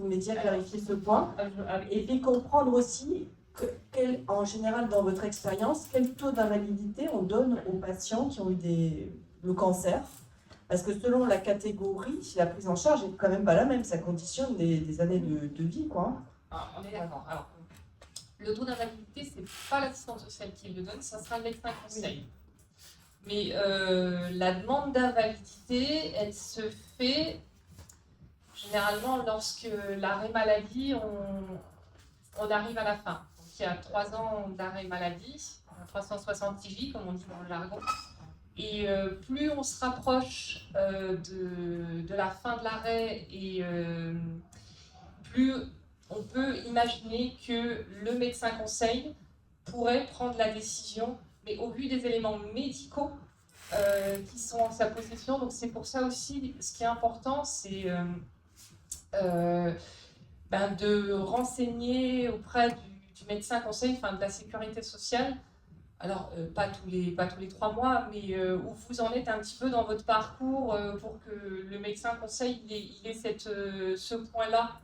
m'aidiez à clarifier ce point et puis comprendre aussi en général dans votre expérience, quel taux d'invalidité on donne aux patients qui ont eu le cancer. Parce que selon la catégorie, la prise en charge n'est quand même pas la même, ça conditionne des années de vie, quoi. Ah, on est d'accord. Alors, le taux d'invalidité, ce n'est pas l'assistante sociale qui le donne, ça sera le médecin conseil. Mais la demande d'invalidité, elle se fait généralement lorsque l'arrêt maladie, on arrive à la fin. Donc, il y a 3 ans d'arrêt maladie, 366 jours, comme on dit dans le jargon. Et plus on se rapproche de la fin de l'arrêt et plus on peut imaginer que le médecin conseil pourrait prendre la décision, mais au vu des éléments médicaux qui sont en sa possession. Donc c'est pour ça aussi, ce qui est important, c'est de renseigner auprès du médecin conseil, enfin de la sécurité sociale, alors pas tous les 3 mois, mais où vous en êtes un petit peu dans votre parcours pour que le médecin conseil il ait ce point-là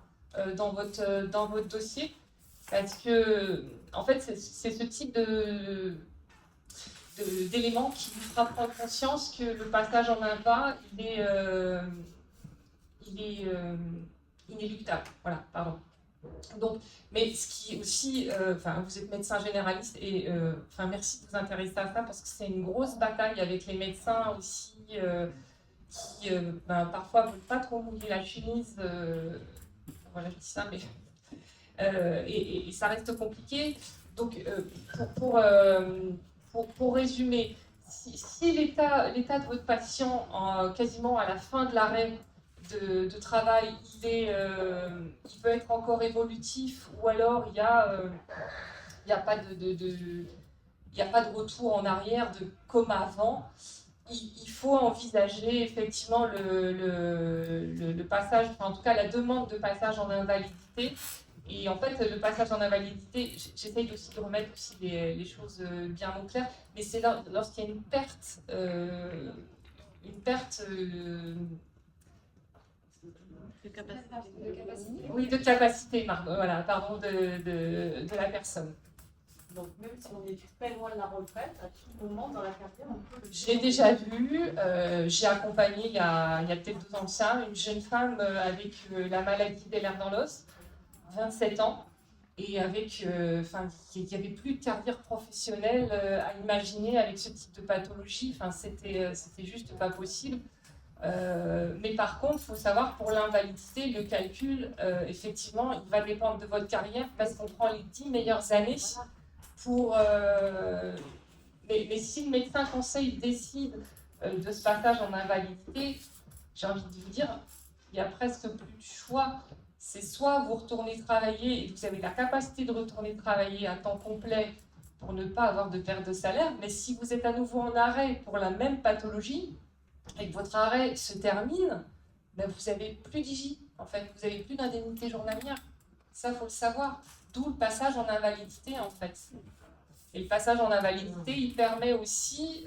dans votre dossier. Parce que, en fait, c'est ce type d'éléments qui vous fera prendre conscience que le passage en INVA, il est inéluctable. Voilà, pardon. Donc, mais ce qui aussi, vous êtes médecin généraliste et merci de vous intéresser à ça parce que c'est une grosse bataille avec les médecins aussi qui parfois ne veulent pas trop mouiller la chemise. Voilà, je dis ça, mais et ça reste compliqué. Donc, pour résumer, si l'état de votre patient, quasiment à la fin de l'arrêt de travail, il peut être encore évolutif, ou alors il n'y a pas de retour en arrière comme avant, il faut envisager effectivement le passage, enfin, en tout cas la demande de passage en invalidité. Et en fait, le passage en invalidité, j'essaye aussi de remettre aussi les choses bien au clair, mais c'est lorsqu'il y a une perte de capacité, de la personne. Donc même si on est très loin de la retraite, à tout moment dans la carrière, on peut... Je l'ai déjà vu, j'ai accompagné il y a peut-être 2 ans de ça, une jeune femme avec la maladie d'Ehlers-Danlos, 27 ans, et avec, il n'y avait plus de carrière professionnelle à imaginer avec ce type de pathologie, c'était juste pas possible. Mais par contre, il faut savoir, pour l'invalidité, le calcul, effectivement, il va dépendre de votre carrière parce qu'on prend les 10 meilleures années pour... mais si le médecin conseil décide de ce passage en invalidité, j'ai envie de vous dire, il n'y a presque plus de choix. C'est soit vous retournez travailler et vous avez la capacité de retourner travailler à temps complet pour ne pas avoir de perte de salaire, mais si vous êtes à nouveau en arrêt pour la même pathologie et que votre arrêt se termine, ben vous n'avez plus d'IJ, en fait, vous n'avez plus d'indemnité journalière. Ça, il faut le savoir. D'où le passage en invalidité, en fait. Et le passage en invalidité, il permet aussi,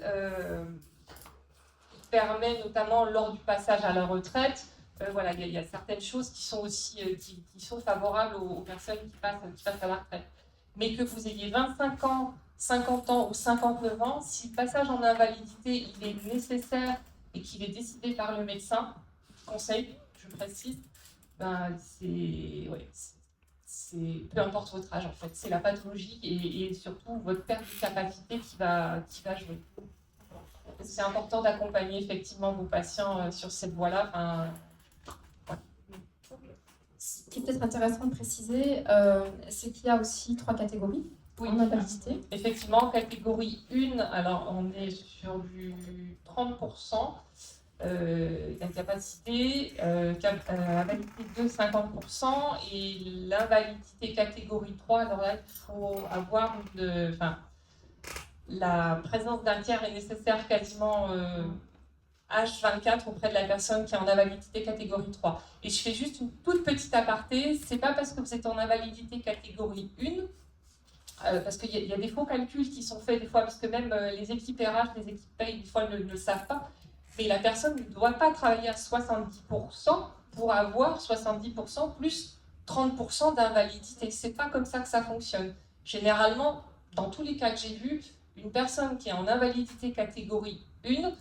notamment lors du passage à la retraite, il y a certaines choses qui sont aussi qui sont favorables aux personnes qui passent à la retraite. Mais que vous ayez 25 ans, 50 ans ou 59 ans, si le passage en invalidité il est nécessaire et qu'il est décidé par le médecin, conseil, je précise, c'est peu importe votre âge en fait, c'est la pathologie et surtout votre perte de capacité qui va jouer. C'est important d'accompagner effectivement vos patients sur cette voie-là. Ce qui est peut-être intéressant de préciser, c'est qu'il y a aussi 3 catégories en invalidité. Effectivement, catégorie 1, alors on est sur du 30% d'incapacité, invalidité 2, 50%, et l'invalidité catégorie 3, alors là, il faut avoir la présence d'un tiers est nécessaire quasiment H24 auprès de la personne qui est en invalidité catégorie 3. Et je fais juste une toute petite aparté, c'est pas parce que vous êtes en invalidité catégorie 1, parce qu'il y a des faux calculs qui sont faits des fois, parce que même les équipes RH, les équipes paye, des fois ne le savent pas, mais la personne ne doit pas travailler à 70% pour avoir 70% plus 30% d'invalidité. C'est pas comme ça que ça fonctionne. Généralement, dans tous les cas que j'ai vus, une personne qui est en invalidité catégorie 1,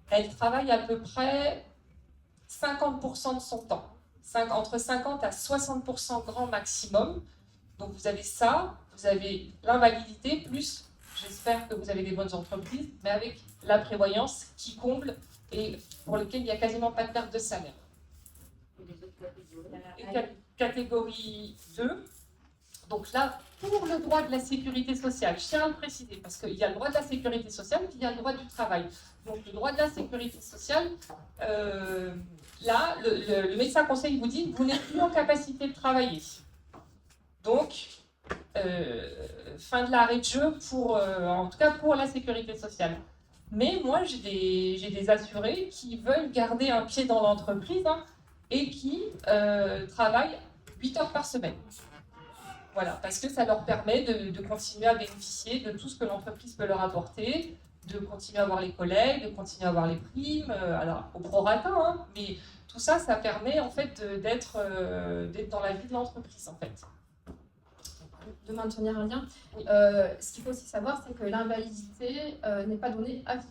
elle travaille à peu près 50% de son temps, entre 50 à 60% grand maximum. Donc vous avez ça, vous avez l'invalidité, plus, j'espère que vous avez des bonnes entreprises, mais avec la prévoyance qui comble et pour lequel il n'y a quasiment pas de perte de salaire. Et catégorie 2, donc là, pour le droit de la sécurité sociale, je tiens à le préciser, parce qu'il y a le droit de la sécurité sociale et il y a le droit du travail. Donc le droit de la sécurité sociale, là, le médecin conseil vous dit, vous n'êtes plus en capacité de travailler. Donc, fin de l'arrêt de jeu, en tout cas pour la sécurité sociale. Mais moi, j'ai des assurés qui veulent garder un pied dans l'entreprise et qui travaillent 8 heures par semaine. Voilà, parce que ça leur permet de continuer à bénéficier de tout ce que l'entreprise peut leur apporter, de continuer à avoir les collègues, de continuer à avoir les primes, alors au prorata, hein, mais tout ça, ça permet en fait d'être dans la vie de l'entreprise en fait. De maintenir un lien. Oui. Ce qu'il faut aussi savoir, c'est que l'invalidité n'est pas donnée à vie.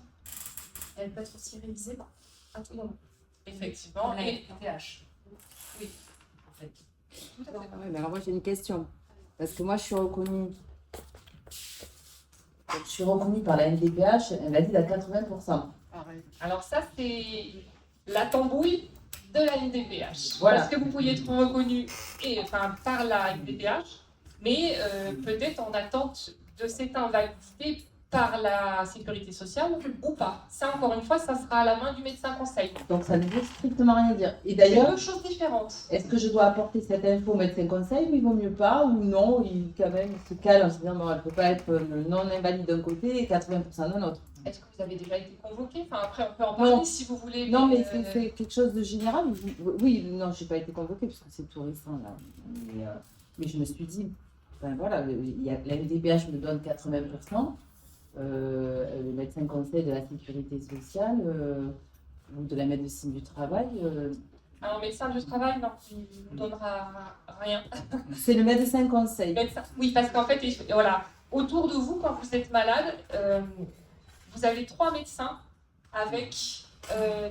Elle peut être aussi révisée à tout moment. Effectivement. La Et FTTH. oui. En fait. Tout à fait. Oui, mais alors moi j'ai une question. Parce que moi je suis reconnue. Je suis reconnue par la NDPH, elle m'a dit à 80%. Alors ça, c'est la tambouille de la NDPH. Voilà. Parce que vous pourriez être reconnu par la NDPH, mais peut-être en attente de cette invalidité par la sécurité sociale ou pas. Ça, encore une fois, ça sera à la main du médecin conseil. Donc ça ne veut strictement rien dire. Et C'est d'ailleurs, deux choses différentes. est-ce que je dois apporter cette info au médecin conseil ou il vaut mieux pas, ou non, il quand même il se cale en se disant bon, elle ne peut pas être non invalide d'un côté et 80% d'un autre. Est-ce que vous avez déjà été convoqué? Enfin, après, on peut en parler Non. si vous voulez. Non, mais c'est quelque chose de général. Oui, non, je n'ai pas été convoquée parce que c'est tout récent là. Mais je me suis dit, ben voilà, la NDPH me donne 80%. Le médecin conseil de la sécurité sociale ou de la médecine du travail. Alors, médecin du travail, non, il ne vous donnera rien. C'est le médecin conseil. Oui, parce qu'en fait, voilà, autour de vous, quand vous êtes malade, vous avez 3 médecins avec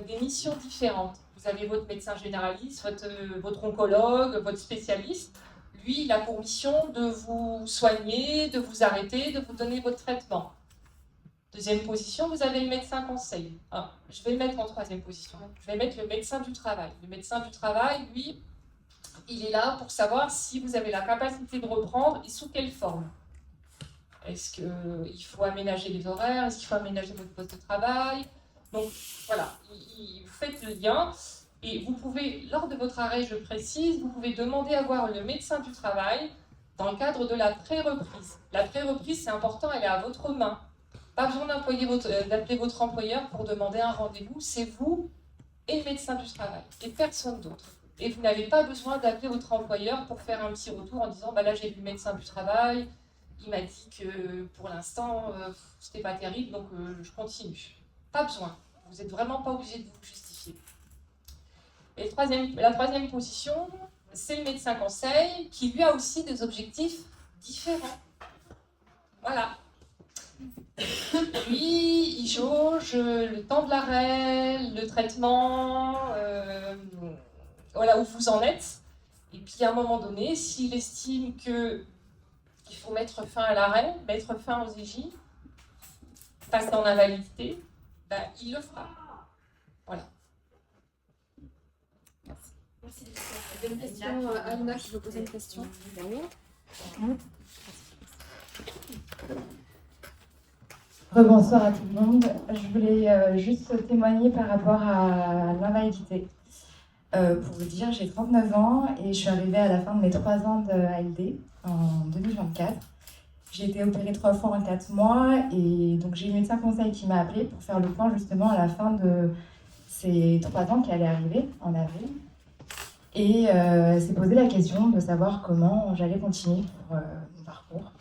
des missions différentes. Vous avez votre médecin généraliste, votre oncologue, votre spécialiste. Lui, il a pour mission de vous soigner, de vous arrêter, de vous donner votre traitement. Deuxième position, vous avez le médecin conseil. Je vais le mettre en troisième position. Je vais mettre le médecin du travail. Le médecin du travail, lui, il est là pour savoir si vous avez la capacité de reprendre et sous quelle forme. Est-ce qu'il faut aménager les horaires? Est-ce qu'il faut aménager votre poste de travail? Donc voilà, vous faites le lien et vous pouvez, lors de votre arrêt, je précise, vous pouvez demander à voir le médecin du travail dans le cadre de la pré-reprise. La pré-reprise, c'est important, elle est à votre main. Pas besoin d'appeler votre employeur pour demander un rendez-vous, c'est vous et le médecin du travail, et personne d'autre. Et vous n'avez pas besoin d'appeler votre employeur pour faire un petit retour en disant bah là j'ai vu le médecin du travail, il m'a dit que pour l'instant c'était pas terrible donc je continue. Pas besoin, vous n'êtes vraiment pas obligé de vous justifier. Et la troisième position, c'est le médecin conseil qui lui a aussi des objectifs différents. Voilà. Lui, il jauge le temps de l'arrêt, le traitement, voilà où vous en êtes. Et puis à un moment donné, s'il estime qu'il faut mettre fin à l'arrêt, mettre fin aux EJ, passer en invalidité, ben, il le fera. Voilà. Merci. Il y a une question, Aluna qui veut poser une question. Bonsoir à tout le monde. Je voulais juste témoigner par rapport à l'invalidité. Pour vous dire, j'ai 39 ans et je suis arrivée à la fin de mes 3 ans de ALD en 2024. J'ai été opérée 3 fois en 4 mois et donc j'ai eu le médecin conseil qui m'a appelée pour faire le point justement à la fin de ces 3 ans qui allaient arriver en avril. Et s'est posé la question de savoir comment j'allais continuer pour mon parcours.